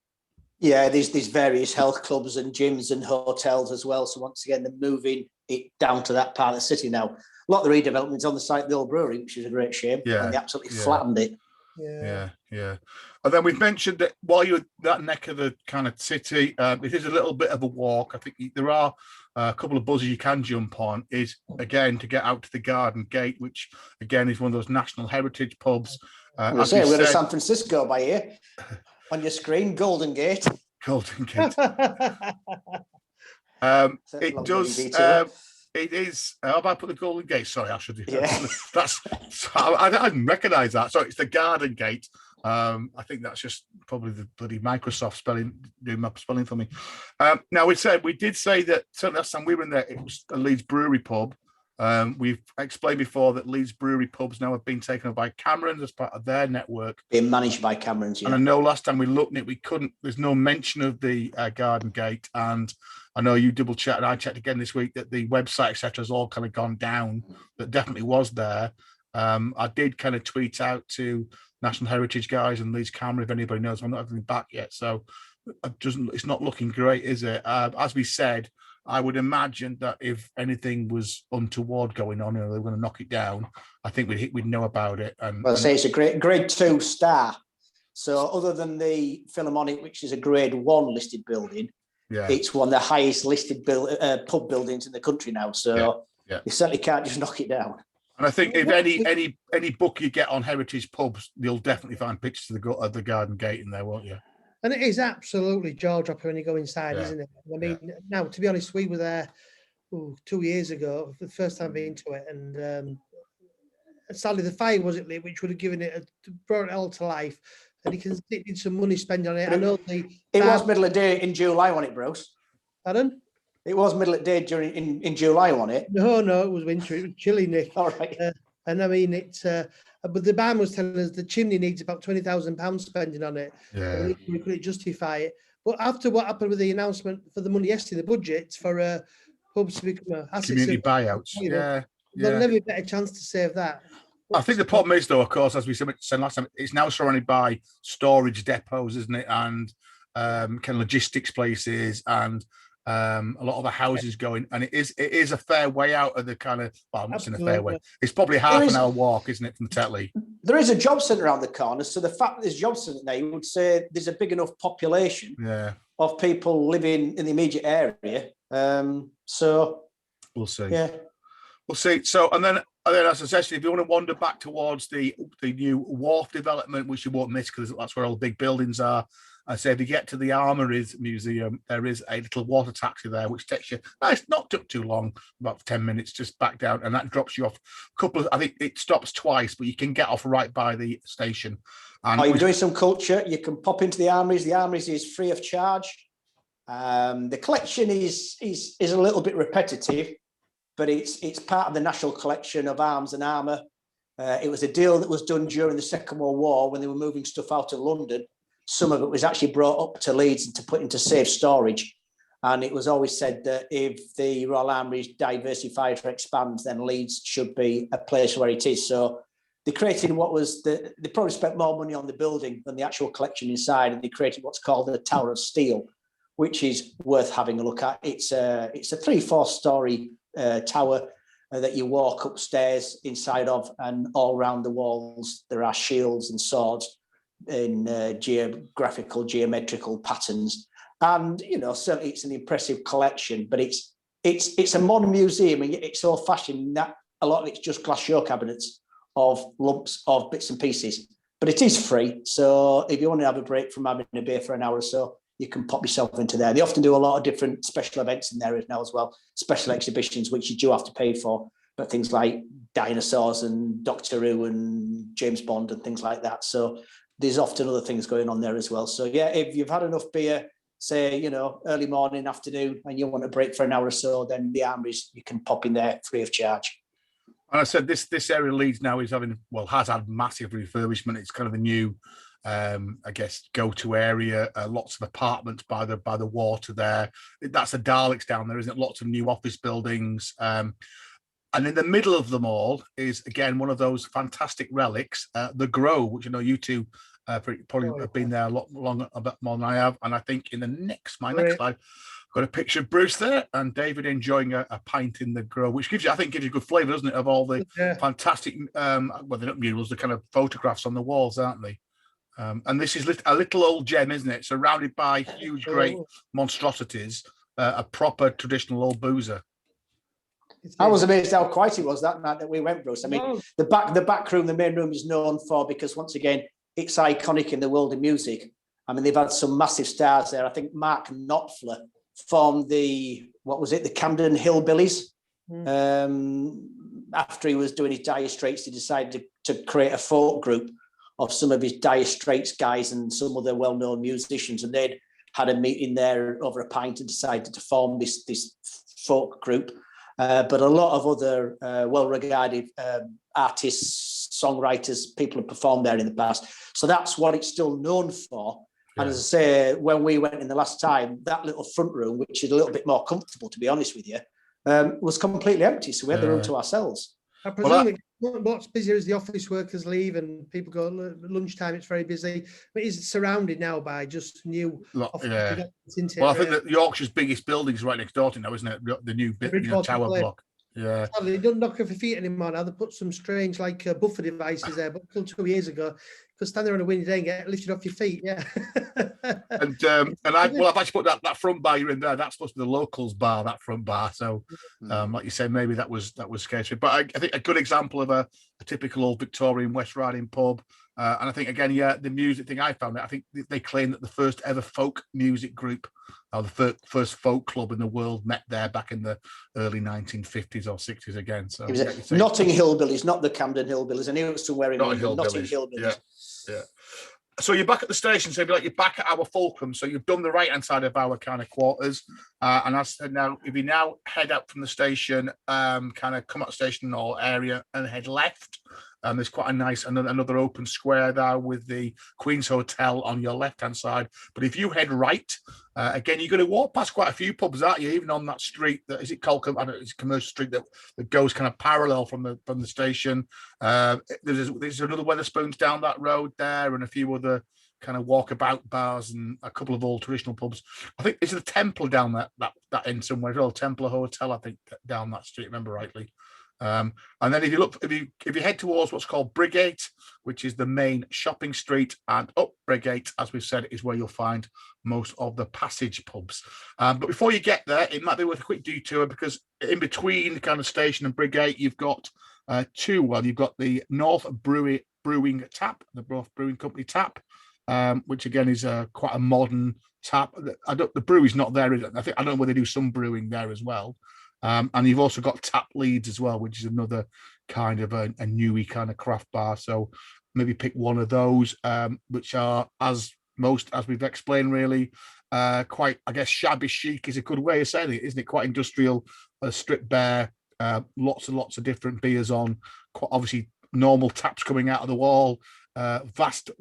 Yeah, there's various health clubs and gyms and hotels as well. So once again, they're moving it down to that part of the city now. A lot of the redevelopment's on the site of the old brewery, which is a great shame. Yeah, and they absolutely flattened it. Yeah. And then we've mentioned that while you're that neck of the kind of city, it is a little bit of a walk. I think there are a couple of buses you can jump on. Is again to get out to the Garden Gate, which again is one of those national heritage pubs. We've got a San Francisco by here on your screen, Golden Gate. Golden Gate. It does. It is. How about I put the Golden Gate? Sorry, I should do that. Yeah. I didn't recognise that. So it's the Garden Gate. I think that's just probably the bloody Microsoft doing my spelling for me. Now we did say that certainly last time we were in there, it was a Leeds Brewery pub. We've explained before that Leeds Brewery pubs now have been taken over by Camerons as part of their network. Being managed by Camerons, yeah. And I know last time we looked at it, there's no mention of the Garden Gate. And I know you double checked, and I checked again this week, that the website, etc., has all kind of gone down. That definitely was there. I did kind of tweet out to National Heritage guys and Leeds Camera, if anybody knows. I'm not having back yet. So it's not looking great, is it? As we said, I would imagine that if anything was untoward going on, they were going to knock it down, I think we'd know about it. And I say it's a grade 2 star. So other than the Philharmonic, which is a grade 1 listed building, it's one of the highest listed pub buildings in the country now. So you certainly can't just knock it down. And I think if any book you get on heritage pubs, you'll definitely find pictures of the Garden Gate in there, won't you? And it is absolutely jaw-dropping when you go inside, isn't it? I mean, now, to be honest, we were there 2 years ago, the first time being to it, and sadly the fire wasn't lit, which would have given it brought it all to life. And you can see some money spent on it. I know it was middle of day in July, wasn't it, Bruce? Pardon? It was middle of day in July, wasn't it? No, it was winter. It was chilly, Nick. All right. And I mean, it's but the band was telling us the chimney needs about £20,000 spending on it. Yeah, we couldn't justify it. But after what happened with the announcement for the money yesterday, the budget for pubs to become a asset community service. buyouts. Yeah, There'll yeah. never be a better chance to save that. I think the problem is, though, of course, as we said last time, it's now surrounded by storage depots, isn't it? And kind of logistics places and a lot of the houses going. And it is a fair way out of the kind of, well, I'm not saying a fair way. It's probably half an hour walk, isn't it, from the Tetley? There is a job centre around the corner. So the fact that there's a job centre there, you would say there's a big enough population of people living in the immediate area. So we'll see. Yeah. We'll see. So, and then as I said, if you want to wander back towards the new wharf development, which you won't miss because that's where all the big buildings are. I say if you get to the Armories Museum, there is a little water taxi there, which takes you, it's not took too long, about 10 minutes, just back down, and that drops you off a couple of, I think it stops twice, but you can get off right by the station. And you're doing some culture, you can pop into the Armories. The Armories is free of charge. The collection is a little bit repetitive, but it's part of the National Collection of Arms and Armour. It was a deal that was done during the Second World War when they were moving stuff out of London. Some of it was actually brought up to Leeds and to put into safe storage. And it was always said that if the Royal Armouries diversifies or expands, then Leeds should be a place where it is. So they created they probably spent more money on the building than the actual collection inside, and they created what's called the Tower of Steel, which is worth having a look at. It's a 3-4 story tower that you walk upstairs inside of, and all around the walls there are shields and swords in geometrical patterns. And certainly it's an impressive collection, but it's a modern museum, and it's old fashioned. That a lot of it's just glass show cabinets of lumps of bits and pieces, but it is free. So if you want to have a break from having a beer for an hour or so, you can pop yourself into there. They often do a lot of different special events in there now as well, special exhibitions, which you do have to pay for, but things like dinosaurs and Doctor Who and James Bond and things like that. So there's often other things going on there as well. So yeah, if you've had enough beer, say, early morning, afternoon, and you want a break for an hour or so, then the Armories, you can pop in there free of charge. And I said this area of Leeds now has had massive refurbishment. It's kind of a new, I guess, go-to area. Lots of apartments by the water there. That's the Daleks down there, isn't it? Lots of new office buildings. And in the middle of them all is, again, one of those fantastic relics, the Grove, which you two probably have been there a lot more than I have. And I think in next slide, I've got a picture of Bruce there and David enjoying a pint in the Grove, which gives you good flavour, doesn't it, of all the fantastic, they're not murals, the kind of photographs on the walls, aren't they? And this is a little old gem, isn't it? Surrounded by huge, great monstrosities, a proper traditional old boozer. I was amazed how quiet it was that night that we went, Bruce. I mean, the back room, the main room is known for, because once again, it's iconic in the world of music. I mean, they've had some massive stars there. I think Mark Knopfler formed the Camden Hillbillies. After he was doing his Dire Straits, he decided to create a folk group of some of his Dire Straits guys and some other well-known musicians, and they'd had a meeting there over a pint and decided to form this folk group. But a lot of other well-regarded artists, songwriters, people have performed there in the past. So that's what it's still known for. And as I say, when we went in the last time, that little front room, which is a little bit more comfortable, to be honest with you, was completely empty. So we had the room to ourselves. I presume what's busier is the office workers leave and people go lunchtime. It's very busy, but it's surrounded now by just new office developments. Well, I think that Yorkshire's biggest building is right next door to now, isn't it? The new tower block. Yeah. They don't knock off your feet anymore now. They put some strange buffer devices there, but until 2 years ago, because stand there on a windy day and get lifted off your feet. Yeah. and I've actually put that front bar you're in there. That's supposed to be the locals bar, that front bar. So, like you said, maybe that was scary. But I think a good example of a typical old Victorian West Riding pub. And I think again, the music thing I found. I think they claim that the first ever folk music group, or the first folk club in the world, met there back in the early 1950s or 60s again. So it was Notting Hillbillies, not the Camden Hillbillies. I knew it was somewhere in Notting Hillbillies. Yeah. So you're back at the station. So you're back at our fulcrum. So you've done the right hand side of our kind of quarters. And as I said, now if you now head out from the station, kind of come out the station or area and head left, And there's quite a nice another open square there with the Queen's Hotel on your left-hand side. But if you head right, again, you're going to walk past quite a few pubs, aren't you? Even on that street, that is it Colcom? I don't know, it's a commercial street that goes kind of parallel from the station. There's another Wetherspoons down that road there, and a few other kind of walkabout bars and a couple of old traditional pubs. I think it's the Temple down that end somewhere. Old Temple Hotel, I think, down that street. Remember rightly. And then if you head towards what's called Brigate, which is the main shopping street, and up Brigate, as we've said, is where you'll find most of the passage pubs. But before you get there, it might be worth a quick detour, because in between the kind of station and Brigate, you've got you've got the North Brewing Tap, the North Brewing Company Tap, which again is quite a modern tap. The brewery's not there, is it? I don't know whether they do some brewing there as well. And you've also got Tetleys as well, which is another kind of a newy kind of craft bar. So maybe pick one of those, which are, as we've explained, really quite, I guess, shabby chic is a good way of saying it, isn't it? Quite industrial, stripped bare, lots and lots of different beers on, quite obviously normal taps coming out of the wall. Vast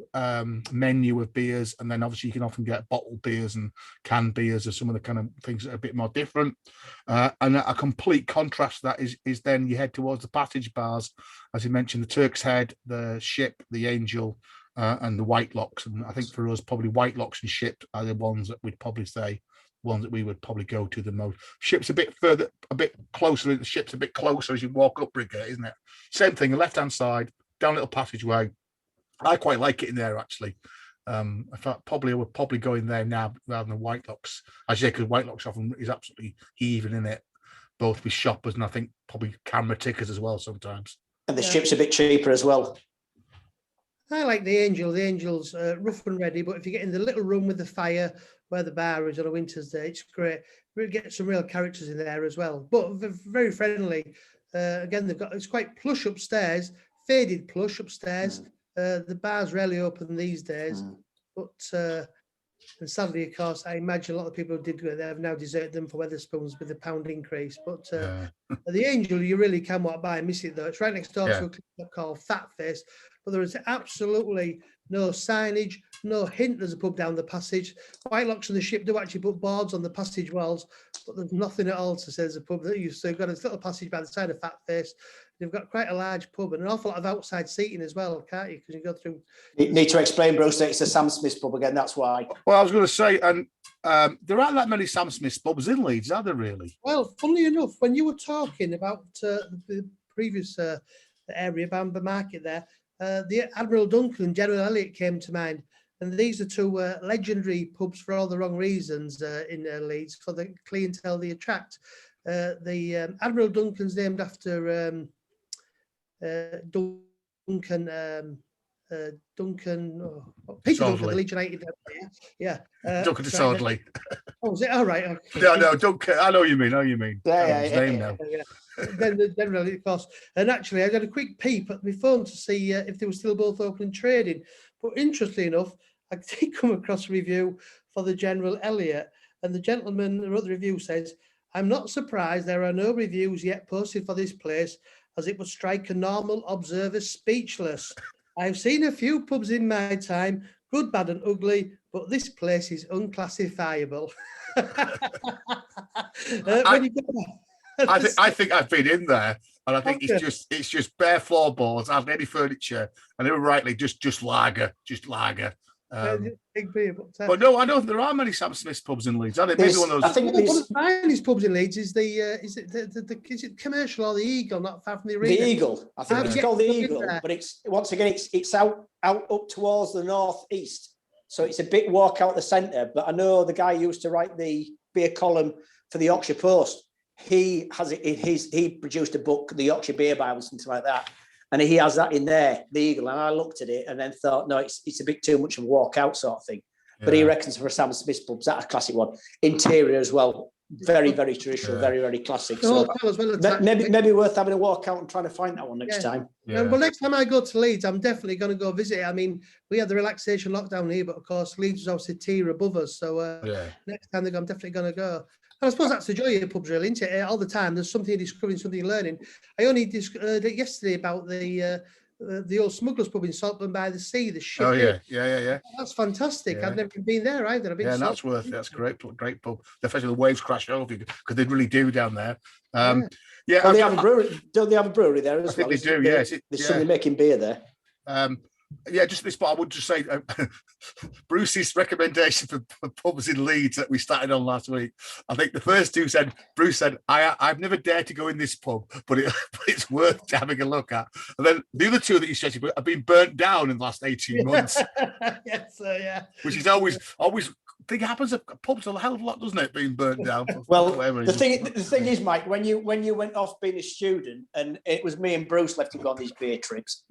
menu of beers, and then obviously you can often get bottled beers and canned beers or some of the kind of things that are a bit more different. And a complete contrast to that is then you head towards the passage bars, as you mentioned, the Turk's Head, the Ship, the Angel, and the Whitelocks. And I think for us, probably Whitelocks and Ship are the ones that we'd probably say ones that we would probably go to the most. Ship's a bit further, a bit closer. The Ship's a bit closer as you walk up Brigade, isn't it? Same thing, the left-hand side, down a little passageway. I quite like it in there, actually. I thought I would probably go in there now rather than Whitelocks. Actually, because Whitelocks often is absolutely heaving in it, both with shoppers and I think probably camera tickers as well sometimes. And the Ship's a bit cheaper as well. I like the Angel. The Angel's rough and ready, but if you get in the little room with the fire where the bar is on a winter's day, it's great. We get some real characters in there as well, but very friendly. Again, it's quite plush upstairs, faded plush upstairs. The bar's rarely open these days, but and sadly, of course, I imagine a lot of people who did go there have now deserted them for Wetherspoons with the pound increase. But the Angel, you really can walk by and miss it, though. It's right next door to a club called Fat Face, but there is absolutely no signage, no hint there's a pub down the passage. Whitelocks and the Ship do actually put boards on the passage walls, but there's nothing at all to say there's a pub that you. So you've got a little passage by the side of Fat Face. You've got quite a large pub and an awful lot of outside seating as well, can't you? Because you go through. You need to explain, Bruce, that it's a Sam Smith's pub again. That's why. Well, I was going to say, and there aren't that many Sam Smith's pubs in Leeds, are there really? Well, funnily enough, when you were talking about the previous area, Bamber Market there, the Admiral Duncan and General Elliot came to mind. And these are two legendary pubs for all the wrong reasons in Leeds, for the clientele they attract. The Admiral Duncan's named after Peter Duncan, the Legionnated. Duncan Disorderly. Oh, is it? All right. Okay. No, Duncan. I know what you mean. His name now. Then really, of course. And actually, I had a quick peep at my phone to see if they were still both open and trading. But interestingly enough, I did come across a review for the General Elliot, and the gentleman who wrote the review says, "I'm not surprised there are no reviews yet posted for this place, as it would strike a normal observer speechless. I've seen a few pubs in my time, good, bad and ugly, but this place is unclassifiable." I think I've been in there, and I think it's just bare floorboards, hardly any furniture, and they were rightly just lager. Big beer, but no, I don't think there are many Sam Smith's pubs in Leeds. Are they? Maybe one of those. I think one of the finest pubs in Leeds is is it Commercial or the Eagle, not far from the arena? The Eagle. I think it's called the Eagle, but it's once again it's out up towards the northeast, so it's a bit walk out the centre. But I know the guy who used to write the beer column for the Yorkshire Post. He has it in he produced a book, the Yorkshire Beer Bible, something like that. And he has that in there, the Eagle. And I looked at it and then thought, no, it's a bit too much of a walkout sort of thing. Yeah. But he reckons for Sam Smith's pubs, that's a classic one. Interior as well, very, very traditional, very, very classic. So maybe worth having a walk out and trying to find that one next time. Yeah. Well, next time I go to Leeds, I'm definitely going to go visit it. I mean, we had the relaxation lockdown here, but of course, Leeds was obviously a tier above us. So next time I'm definitely going to go. And I suppose that's the joy of pubs, really, isn't it? All the time, there's something you're discovering, something you're learning. I only heard it yesterday about the the old Smugglers Pub in Saltburn by the Sea. The ship. Oh yeah. That's fantastic. Yeah. I've never been there either. I've been. Yeah, and that's worth it. That's great pub. Especially the waves crash over you because they really do down there. Well, they have a brewery. Don't they have a brewery there as well? I think they do. Yes, there's somebody making beer there. Just this part, I would just say Bruce's recommendation for pubs in Leeds that we started on last week. I think the first two said, Bruce said, I've never dared to go in this pub, but it's worth having a look at. And then the other two that you suggested have been burnt down in the last 18 months. Yes, yeah. Which is always I think it happens at pubs a hell of a lot, doesn't it? Being burnt down. Well, the thing is, Mike, when you went off being a student, and it was me and Bruce left to go on these beer trips,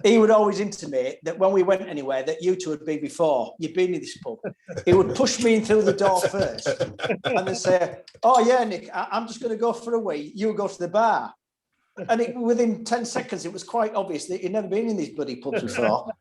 he would always intimate that when we went anywhere, that you two had been before. You'd been in this pub. He would push me in through the door first, and then say, "Oh yeah, Nick, I'm just going to go for a wee. You go to the bar." And within 10 seconds, it was quite obvious that he'd never been in these bloody pubs before.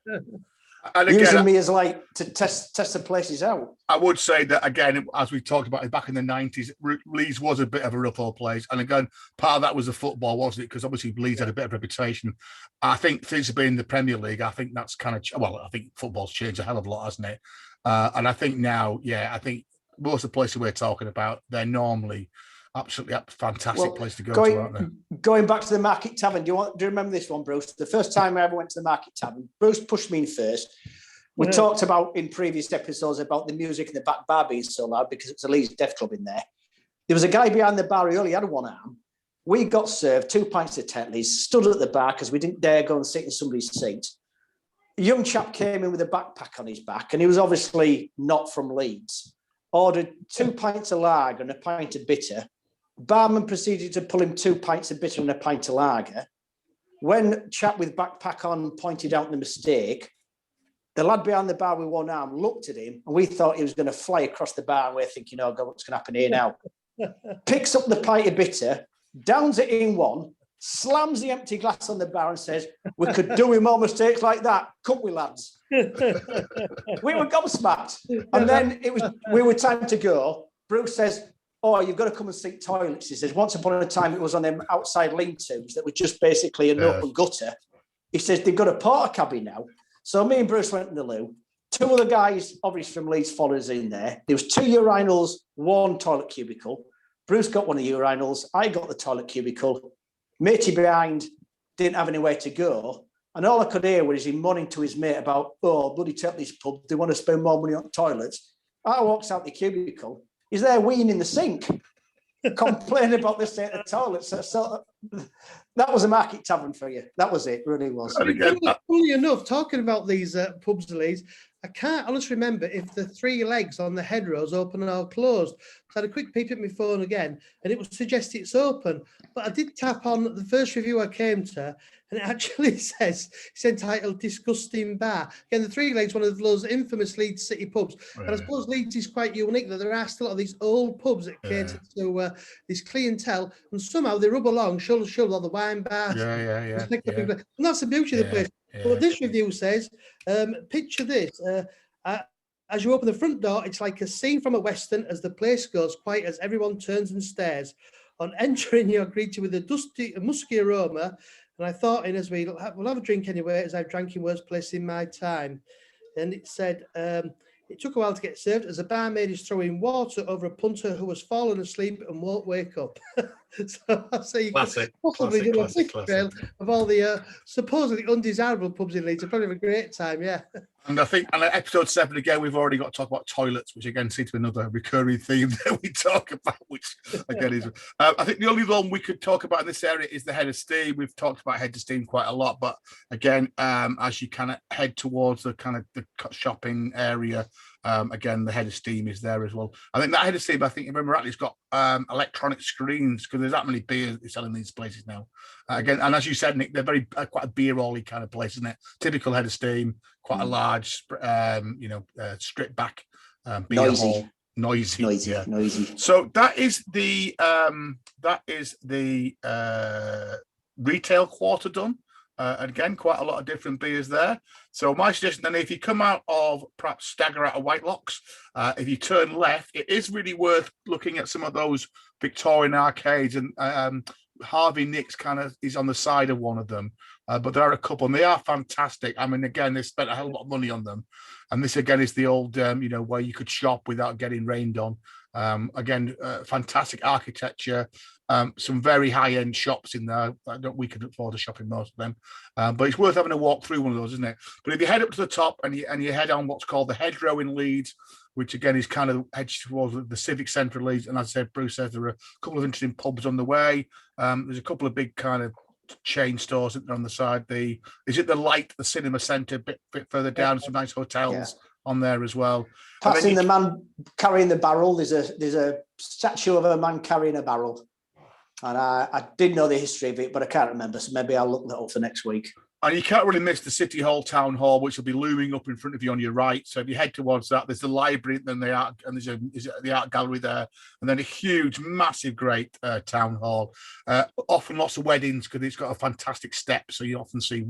And again, using me as like to test the places out. I would say that again, as we talked about back in the 90s, Leeds was a bit of a rough old place, and again, part of that was the football, wasn't it? Because obviously Leeds had a bit of reputation. I think since being in the Premier League, I think that's kind of I think football's changed a hell of a lot, hasn't it? And I think now, I think most of the places we're talking about, they're normally absolutely fantastic place to go to, aren't they? Going back to the Market Tavern, do you remember this one, Bruce? The first time I ever went to the Market Tavern, Bruce pushed me in first. We talked about in previous episodes about the music in the back bar being so loud because it's a Leeds Deaf Club in there. There was a guy behind the bar who only had one arm. We got served 2 pints of Tetleys, stood at the bar because we didn't dare go and sit in somebody's seat. A young chap came in with a backpack on his back, and he was obviously not from Leeds. Ordered 2 pints of lager and a pint of bitter. Barman proceeded to pull him 2 pints of bitter and a pint of lager. When chap with backpack on pointed out the mistake, the lad behind the bar with one arm looked at him, and we thought he was going to fly across the bar, and we're thinking, oh God, what's going to happen here now? Picks up the pint of bitter, downs it in one, slams the empty glass on the bar and says, we could do with more mistakes like that, couldn't we, lads? We were gobsmacked. And then we were time to go. Bruce says, oh, you've got to come and seek toilets. He says, once upon a time, it was on them outside lean-tos that were just basically an open gutter. He says, they've got a porta cabin now. So me and Bruce went in the loo. 2 other guys, obviously from Leeds, followed us in there. There was 2 urinals, 1 toilet cubicle. Bruce got one of the urinals. I got the toilet cubicle. Matey behind didn't have anywhere to go. And all I could hear was him moaning to his mate about, oh, bloody Tetleys pub, they want to spend more money on toilets. I walks out the cubicle. He's there weeing in the sink, complaining about the state of the toilets. So that was a Market Tavern for you. That was it, really was. Funny enough, talking about these pubs, Leeds, I can't honestly remember if the 3 legs on the headrows open or closed. So I had a quick peep at my phone again, and it would suggest it's open. But I did tap on the first review I came to, and it actually says it's entitled Disgusting Bar. Again, the 3 legs, one of those infamous Leeds City pubs. Oh, and I suppose Leeds is quite unique that there are still a lot of these old pubs that cater to this clientele, and somehow they rub along, shoulder to shoulder, all the wine bars. Yeah. And that's the beauty of the place. But this review says, picture this. As you open the front door, it's like a scene from a Western as the place goes quiet as everyone turns and stares. On entering, you're greeted with a musky aroma. And I thought, as we'll have a drink anyway, as I've drank in worse places in my time. And it said, it took a while to get served as a barmaid is throwing water over a punter who has fallen asleep and won't wake up. So I say you could possibly do a quick trail of all the supposedly undesirable pubs in Leeds. Probably have a great time, yeah. And I think, and episode 7 again, we've already got to talk about toilets, which again seems to be another recurring theme that we talk about. Which again is, I think the only one we could talk about in this area is the head of steam. We've talked about head of steam quite a lot, but again, as you kind of head towards the kind of the shopping area, again, the head of steam is there as well. I think that head of steam, I think, if I remember rightly, it's got electronic screens because there's that many beers selling these places now. Again, and as you said, Nick, they're very quite a beer hall-y kind of place, isn't it? Typical head of steam, quite a large, stripped back beer hall. Noisy. So that is the retail quarter done. And again, quite a lot of different beers there. So my suggestion then, if you come out of, perhaps stagger out of Whitelocks, if you turn left, it is really worth looking at some of those Victorian arcades. And Harvey Nick's kind of is on the side of one of them, but there are a couple, and they are fantastic. I mean, again, they spent a hell of a lot of money on them, and this again is the old, where you could shop without getting rained on. Again, fantastic architecture. Some very high-end shops in there. We could look forward to shopping most of them, but it's worth having a walk through one of those, isn't it? But if you head up to the top and you head on what's called the Hedgerow in Leeds, which again is kind of edged towards the civic centre of Leeds, and as I said, Bruce says there are a couple of interesting pubs on the way. There's a couple of big kind of chain stores on the side. Is it the Light, the cinema centre, bit further down? Some nice hotels on there as well. Passing the man carrying the barrel. There's a statue of a man carrying a barrel. And I did know the history of it, but I can't remember. So maybe I'll look that up for next week. And you can't really miss the City Hall Town Hall, which will be looming up in front of you on your right. So if you head towards that, there's the library, then the art, and there's the art gallery there, and then a huge, massive, great town hall. Often lots of weddings because it's got a fantastic step. So you often see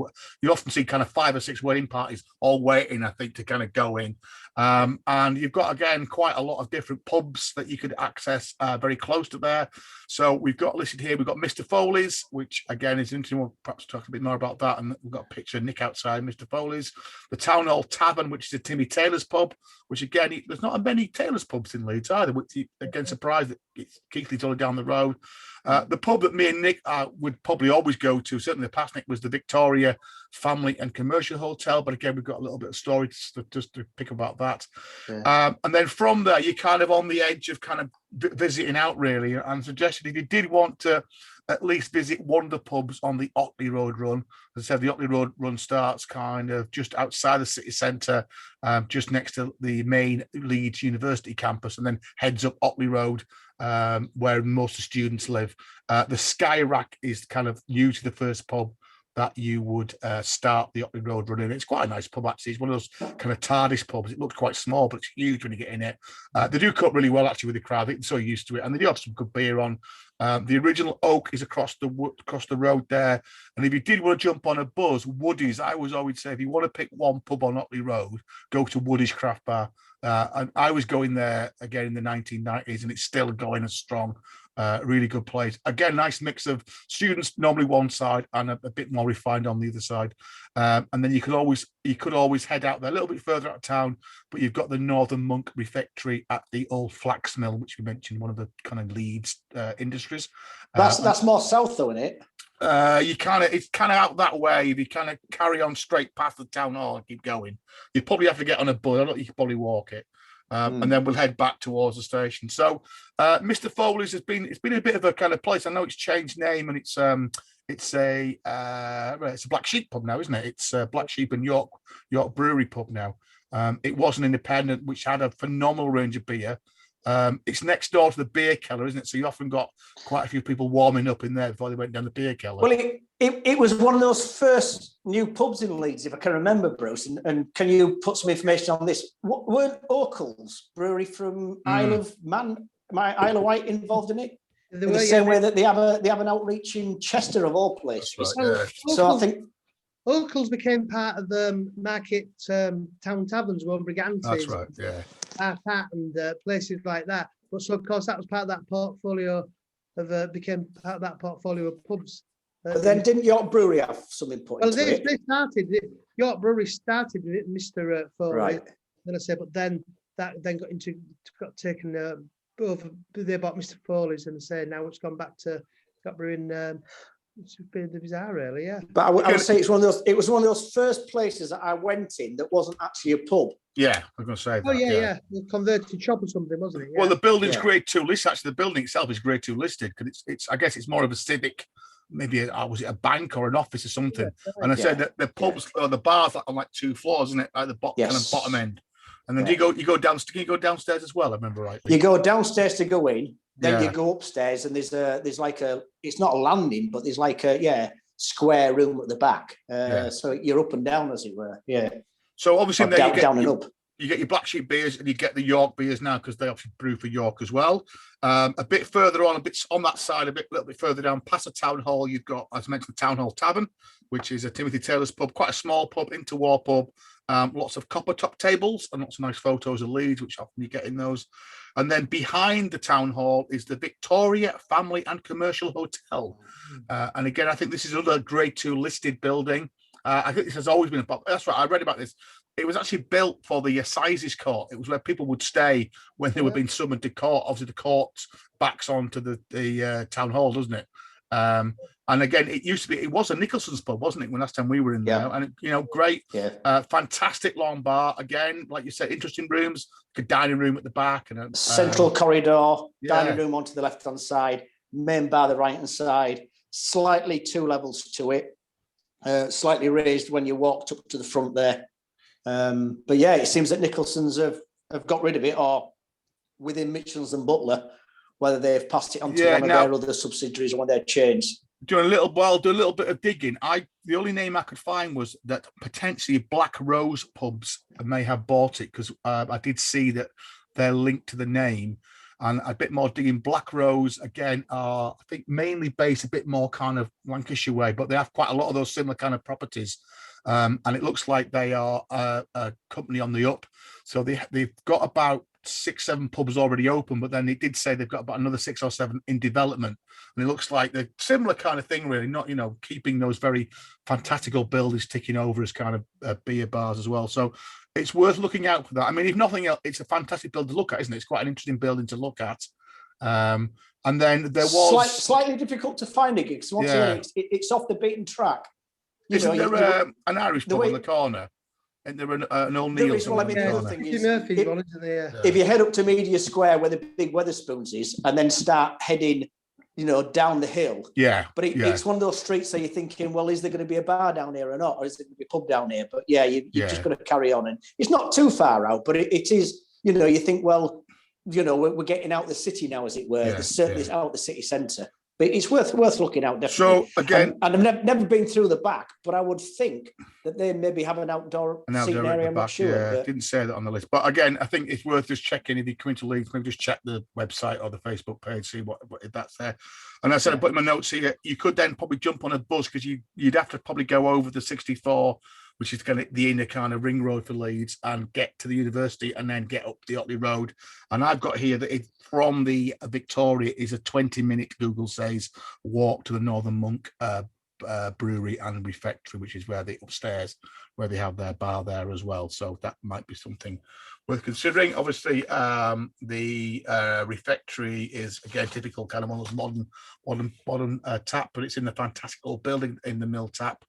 kind of 5 or 6 wedding parties all waiting, I think, to kind of go in. And you've got, again, quite a lot of different pubs that you could access very close to there. So we've got listed here, we've got Mr. Foley's, which again is interesting. We'll perhaps talk a bit more about that. And we've got a picture of Nick outside Mr. Foley's. The Town Hall Tavern, which is a Timmy Taylor's pub, which again, there's not many Taylor's pubs in Leeds either, which again, surprised that Keighley's only down the road. The pub that me and Nick would probably always go to, certainly the past Nick, was the Victoria Family and Commercial Hotel. But again, we've got a little bit of story just to pick about that. Yeah. And then from there, you're kind of on the edge of kind of visiting out, really. And suggested if you did want to at least visit one of the pubs on the Otley Road run. As I said, the Otley Road run starts kind of just outside the city centre, just next to the main Leeds University campus, and then heads up Otley Road, where most of the students live. The Sky Rack is kind of usually the first pub that you would start the Otley Road run in. It's quite a nice pub, actually. It's one of those kind of TARDIS pubs. It looks quite small, but it's huge when you get in it. They do cope really well, actually, with the crowd. They're so used to it. And they do have some good beer on. The original Oak is across the road there. And if you did want to jump on a buzz, Woody's, I always say, if you want to pick one pub on Otley Road, go to Woody's Craft Bar. And I was going there again in the 1990s, and it's still going as strong. Really good place. Again, nice mix of students normally one side and a bit more refined on the other side. And then you could always head out there a little bit further out of town, but you've got the Northern Monk Refectory at the old flax mill, which we mentioned, one of the kind of Leeds industries. That's more south, though, isn't it? It's kind of out that way. If you kind of carry on straight past the town hall and keep going, you probably have to get on a bus. I don't think you could probably walk it. And then we'll head back towards the station. So Mr. Foley's it's been a bit of a kind of place. I know it's changed name, and it's a Black Sheep pub now, isn't it? It's Black Sheep and York Brewery pub now. It was an independent which had a phenomenal range of beer. It's next door to the beer cellar, isn't it? So you often got quite a few people warming up in there before they went down the beer cellar. Well, it was one of those first new pubs in Leeds, if I can remember, Bruce. And can you put some information on this? Weren't Orkel's brewery from Isle of Wight involved in it? In the same way that they have an outreach in Chester, of all places. Right, yeah. So I think Orkel's became part of the Market Town Taverns, one Brigantes. That's right, yeah. And places like that. But so of course that was part of that portfolio became part of that portfolio of pubs. But then didn't York Brewery have some input into it? They started York Brewery started with it, Mr. Foley. Right. Then I say, but then that got taken over. They bought Mr. Foley's, and say now it's gone back to got brewing. It's been bizarre, really, yeah. But I would say it was one of those first places that I went in that wasn't actually a pub. Yeah, I'm going to say that. Oh, yeah. The converted shop or something, wasn't it? Yeah. Well, the building's grade 2 listed. Actually, the building itself is grade 2 listed because it's I guess it's more of a civic, maybe was it a bank or an office or something? Yeah, and I said that the pubs or the bars are on like 2 floors, isn't it? At the kind of bottom end. And then you go downstairs. Can you go downstairs as well? I remember rightly. You go downstairs to go in. Then you go upstairs, and there's like it's not a landing, but there's like a square room at the back. So you're up and down, as it were. Yeah. So obviously down and up. You get your Black Sheep beers, and you get the York beers now because they obviously brew for York as well. A bit further on, a bit on that side, a little bit further down, past the town hall, you've got, as I mentioned, the Town Hall Tavern, which is a Timothy Taylor's pub, quite a small pub, interwar pub. Lots of copper top tables and lots of nice photos of Leeds, which often you get in those. And then behind the town hall is the Victoria Family and Commercial Hotel. And again, I think this is another grade 2 listed building. I think this has always been a pub. That's right. I read about this. It was actually built for the Assizes Court. It was where people would stay when they were being summoned to court. Obviously, the court backs onto the town hall, doesn't it? And again, it used to be, it was a Nicholson's pub, wasn't it, when last time we were in there? And, great, fantastic long bar. Again, like you said, interesting rooms, a dining room at the back. And a central corridor, dining room onto the left-hand side, main bar the right-hand side, slightly 2 levels to it, slightly raised when you walked up to the front there. But yeah, it seems that Nicholson's have got rid of it, or within Mitchells and Butler, whether they've passed it on to one of their other subsidiaries or one of their chains. Do a little bit of digging. The only name I could find was that potentially Black Rose pubs may have bought it, because I did see that they're linked to the name, and a bit more digging. Black Rose again are, I think, mainly based a bit more kind of Lancashire way, but they have quite a lot of those similar kind of properties. And it looks like they are a company on the up. So they've got about 6-7 pubs already open, but then it did say they've got about another 6 or 7 in development. And it looks like the similar kind of thing, really, not, keeping those very fantastical buildings ticking over as kind of beer bars as well. So it's worth looking out for that. I mean, if nothing else, it's a fantastic building to look at, isn't it? It's quite an interesting building to look at. And then there was slightly difficult to find it, because once again, it's off the beaten track. Isn't there an Irish pub on the corner? And there an old Neil. Well, I mean, the other thing is, if you head up to Media Square where the big Wetherspoons is, and then start heading, down the hill. But it's one of those streets that you're thinking, well, is there going to be a bar down here or not, or is there going to be a pub down here? But you've just got to carry on, and it's not too far out, but it is. You think, well, we're getting out the city now, as it were. There's certainly out the city centre. But it's worth looking out, definitely. So again, and I've never been through the back, but I would think that they maybe have an outdoor seating area. I'm not sure. Yeah, didn't say that on the list. But again, I think it's worth just checking. If you come into Leeds, maybe just check the website or the Facebook page, see what if that's there. And I said I put in my notes here. You could then probably jump on a bus, because you'd have to probably go over the 64, which is kind of the inner kind of ring road for Leeds, and get to the university, and then get up the Otley Road. And I've got here that from the Victoria is a 20-minute, Google says, walk to the Northern Monk brewery and refectory, which is where upstairs, where they have their bar there as well. So that might be something worth considering. Obviously, the refectory is, again, typical kind of one of those modern tap, but it's in the fantastic old building in the Mill Tap.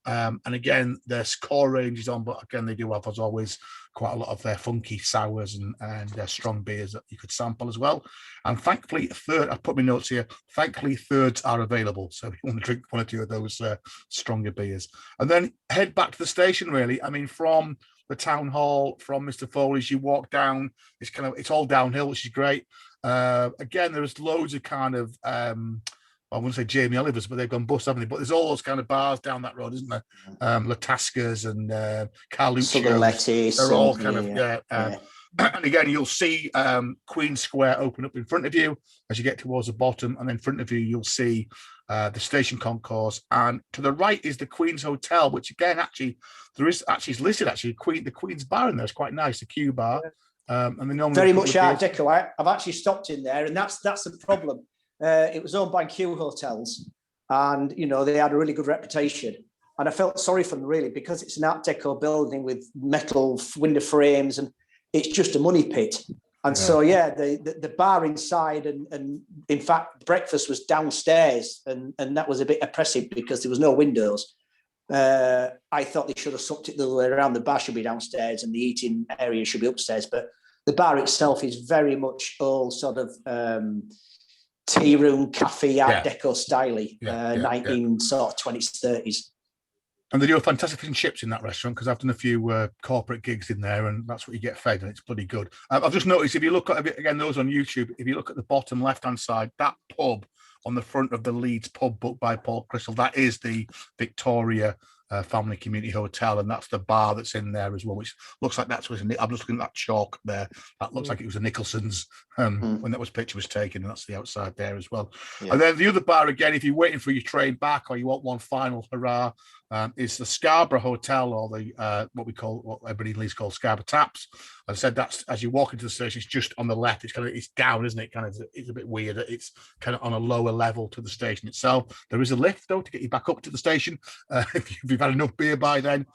And again, their core range is on, but again, they do have, as always, quite a lot of their funky sours and their strong beers that you could sample as well. And thankfully, I put my notes here, thankfully, thirds are available. So if you want to drink one or two of those stronger beers. And then head back to the station, really. I mean, from the town hall, from Mr. Foley's, you walk down, it's all downhill, which is great. Again, there's loads of kind of, I wouldn't say Jamie Oliver's, but they've gone bust, haven't they? But there's all those kind of bars down that road, isn't there? Latascas and Carluccios. They're all kind of, And again, you'll see Queen Square open up in front of you as you get towards the bottom. And then in front of you, you'll see the station concourse. And to the right is the Queen's Hotel, which again, it's listed, the Queen's Bar in there. It's quite nice, the Q Bar. And they normally very much Art Deco. I've actually stopped in there, and that's the problem. It was owned by Q Hotels, and they had a really good reputation. And I felt sorry for them, really, because it's an Art Deco building with metal window frames, and it's just a money pit. And so the bar inside, and in fact breakfast was downstairs, and that was a bit oppressive because there was no windows. I thought they should have sucked it the other way around. The bar should be downstairs and the eating area should be upstairs. But the bar itself is very much all sort of tea room, cafe, Art Deco style, 19 sort of 20s, 30s. And they do a fantastic fish and chips in that restaurant, because I've done a few corporate gigs in there, and that's what you get fed, and it's bloody good. I've just noticed, if you look at, again, those on YouTube, if you look at the bottom left-hand side, that pub on the front of the Leeds pub book by Paul Crystal, that is the Victoria Family Community Hotel, and that's the bar that's in there as well, which looks like that's what I'm just looking at that chalk there. That looks like it was a Nicholson's when that picture was taken, and that's the outside there as well. And then the other bar, again, if you're waiting for your train back or you want one final hurrah, is the Scarborough Hotel, or the what everybody in Leeds calls Scarborough Taps. As I said, that's as you walk into the station, it's just on the left. It's down, isn't it? It's a bit weird. It's kind of on a lower level to the station itself. There is a lift though to get you back up to the station if you've had enough beer by then.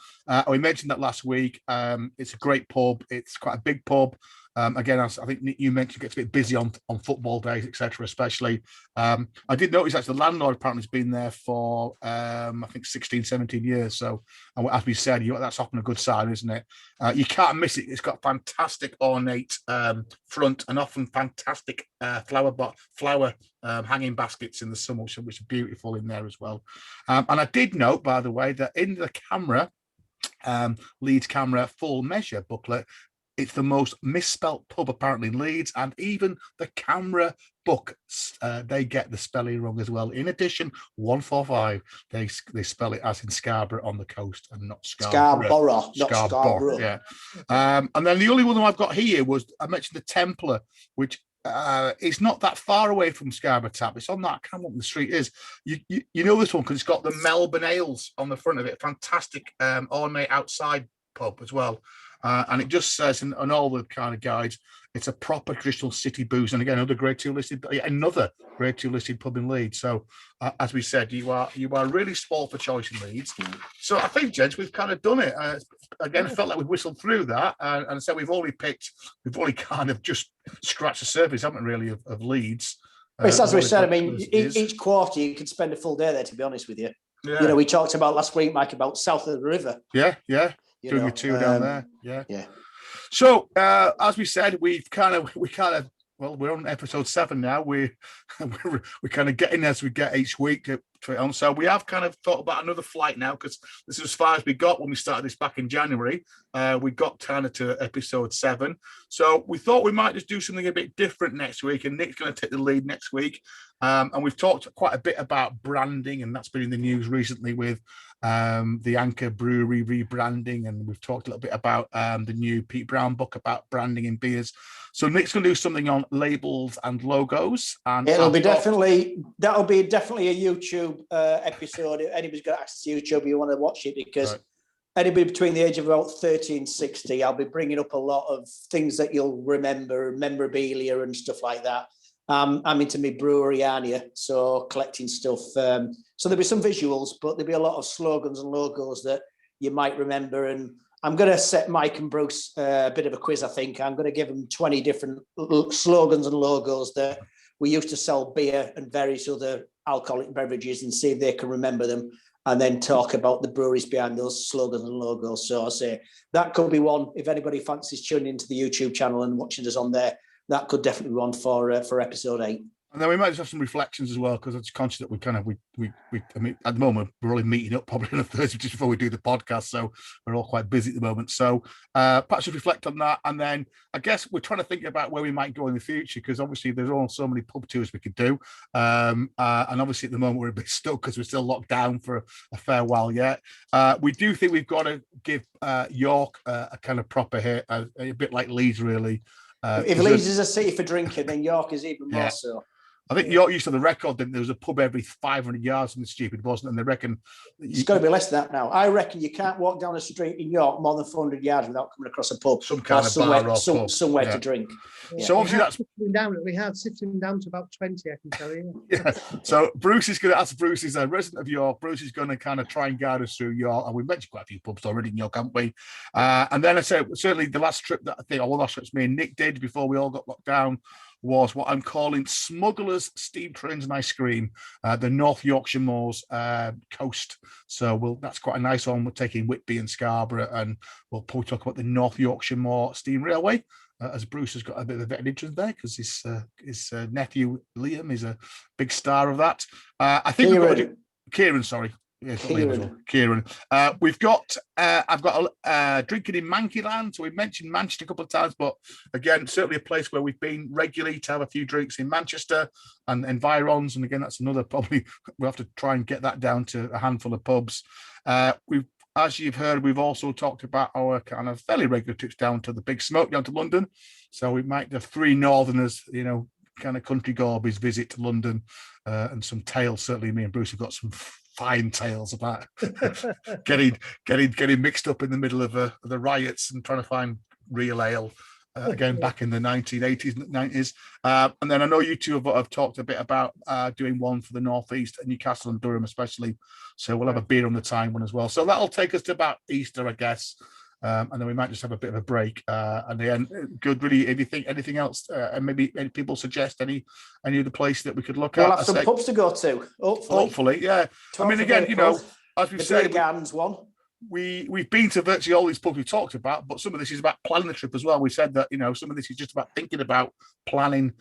We mentioned that last week. It's a great pub. It's quite a big pub. Again, as I think Nick, you mentioned, it gets a bit busy on football days, etc. Especially, I did notice that the landlord apparently has been there for I think 16, 17 years. So, as we said, that's often a good sign, isn't it? You can't miss it. It's got fantastic ornate front and often fantastic flower hanging baskets in the summer, which are beautiful in there as well. And I did note, by the way, that in the camera, Leeds Camera full measure booklet, it's the most misspelt pub apparently in Leeds, and even the camera book, they get the spelling wrong as well. In addition, 145, they spell it as in Scarborough on the coast and not Scarborough. Scarborough. Yeah. And then the only one I've got here was, I mentioned the Templar, which it's not that far away from Scarborough Tap. It's on that, I can't remember what the street is. You know this one because it's got the Melbourne Ales on the front of it. Fantastic ornate outside pub as well. And it just says on all the kind of guides, it's a proper traditional city booze. And again, another grade 2 listed pub in Leeds. So as we said, you are really spoiled for choice in Leeds. So I think, gents, we've kind of done it. Again, I felt like we whistled through that, and so we've only kind of just scratched the surface, haven't we, really, of Leeds. It's as we said, I mean, each quarter you could spend a full day there, to be honest with you. Yeah. You know, we talked about last week, Mike, about south of the river. Yeah. Doing a tour down there. Yeah. So as we said, we're on episode 7 now. We're kind of getting as we get each week on. So we have kind of thought about another flight now, because this is as far as we got when we started this back in January. We got kind of to episode 7. So we thought we might just do something a bit different next week, and Nick's going to take the lead next week. And we've talked quite a bit about branding, and that's been in the news recently with the Anchor Brewery rebranding, and we've talked a little bit about the new Pete Brown book about branding in beers. So Nick's going to do something on labels and logos, and that'll be definitely a YouTube episode. If anybody's got access to YouTube, you want to watch it, because anybody between the age of about 30 and 60, I'll be bringing up a lot of things that you'll remember, memorabilia and stuff like that. I'm into my brewery, aren't you? So collecting stuff. So there'll be some visuals, but there'll be a lot of slogans and logos that you might remember. And I'm going to set Mike and Bruce a bit of a quiz, I think. I'm going to give them 20 different slogans and logos that we used to sell beer and various other alcoholic beverages, and see if they can remember them, and then talk about the breweries behind those slogans and logos. So I say that could be one. If anybody fancies tuning into the YouTube channel and watching us on there, that could definitely be one for episode 8. And then we might just have some reflections as well, because I'm just conscious that I mean, at the moment, we're only meeting up probably on a Thursday just before we do the podcast. So we're all quite busy at the moment. So perhaps just reflect on that. And then I guess we're trying to think about where we might go in the future, because obviously there's all so many pub tours we could do. And obviously at the moment we're a bit stuck because we're still locked down for a fair while yet. We do think we've got to give York a kind of proper hit, a bit like Leeds, really. If Leeds is a city for drinking, then York is even more so. I think York used to the record that there was a pub every 500 yards from the stupid, wasn't it? And they reckon it's got to be less than that now. I reckon you can't walk down a street in York more than 400 yards without coming across a pub, some kind of bar or pub. Somewhere to drink. Yeah. So obviously we have sifting down to about 20, I can tell you. Yeah. So Bruce is going to ask. Bruce is a resident of York. Bruce is going to kind of try and guide us through York, and we mentioned quite a few pubs already in York, haven't we? And then I said certainly the last trip that I think, or the last trips me and Nick did before we all got locked down, was what I'm calling Smugglers, Steam Trains and Ice Cream, the North Yorkshire Moors coast. So that's quite a nice one. We're taking Whitby and Scarborough, and we'll probably talk about the North Yorkshire Moor Steam Railway, as Bruce has got a bit of a vetted interest there, because his nephew Liam is a big star of that. I think we've got to do Kieran, sorry. Yeah, Kieran. We've got I've got drinking in Mankyland. So we've mentioned Manchester a couple of times, but again, certainly a place where we've been regularly to have a few drinks in Manchester and environs. And again, that's another probably we'll have to try and get that down to a handful of pubs. As you've heard, we've also talked about our kind of fairly regular trips down to the Big Smoke, down to London. So we might have 3 Northerners, kind of country gorbies visit to London, and some tales. Certainly me and Bruce have got some fine tales about getting mixed up in the middle of the riots and trying to find real ale. Again, back in the 1980s, 90s. And then I know you two have talked a bit about doing one for the Northeast, and Newcastle and Durham especially. So we'll have a beer on the time one as well. So that'll take us to about Easter, I guess. And then we might just have a bit of a break. And then, good, really, anything else? And maybe any people suggest any other place that we could look at? We'll have some pubs to go to, hopefully, yeah. I mean, again, as we've said, Gardens one. We've been to virtually all these pubs we talked about, but some of this is about planning the trip as well. We said that some of this is just about thinking about planning.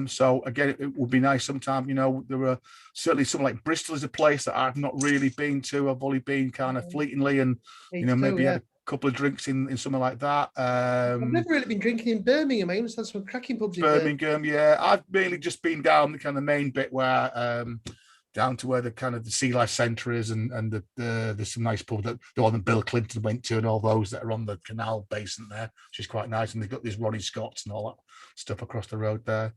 So again, it would be nice sometime. There are certainly something like Bristol is a place that I've not really been to. I've only been kind of fleetingly, and maybe had a couple of drinks in somewhere like that. I've never really been drinking in Birmingham. I understand some cracking pubs in Birmingham. Yeah, I've really just been down the kind of main bit where. Down to where the kind of the Sea Life Centre is, and there's some nice pubs, the one that Bill Clinton went to, and all those that are on the canal basin there, which is quite nice. And they've got these Ronnie Scotts and all that stuff across the road there.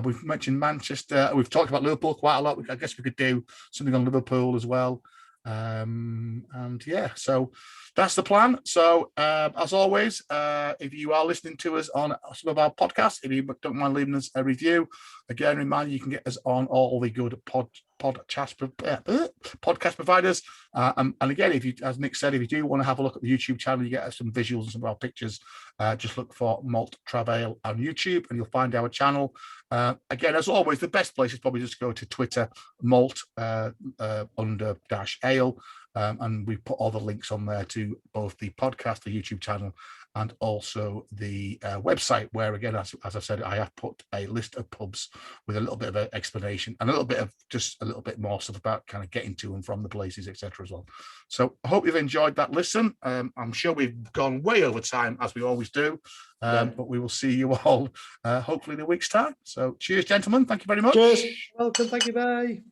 We've mentioned Manchester. We've talked about Liverpool quite a lot. I guess we could do something on Liverpool as well. And yeah, so that's the plan. So as always, if you are listening to us on some of our podcasts, if you don't mind leaving us a review, again, remind you can get us on all the good podcast providers. And again, if you, as Nick said, if you do want to have a look at the YouTube channel, you get some visuals and some of our pictures. Just look for Malt Travail on YouTube, and you'll find our channel. Again, as always, the best place is probably just go to Twitter, Malt _ale. And we put all the links on there to both the podcast, the YouTube channel, and also the website, where, again, as I said, I have put a list of pubs with a little bit of an explanation and a little bit more stuff about kind of getting to and from the places, etc. as well. So I hope you've enjoyed that listen. I'm sure we've gone way over time, as we always do, but we will see you all hopefully in a week's time. So cheers, gentlemen. Thank you very much. Cheers. Welcome. Thank you. Bye.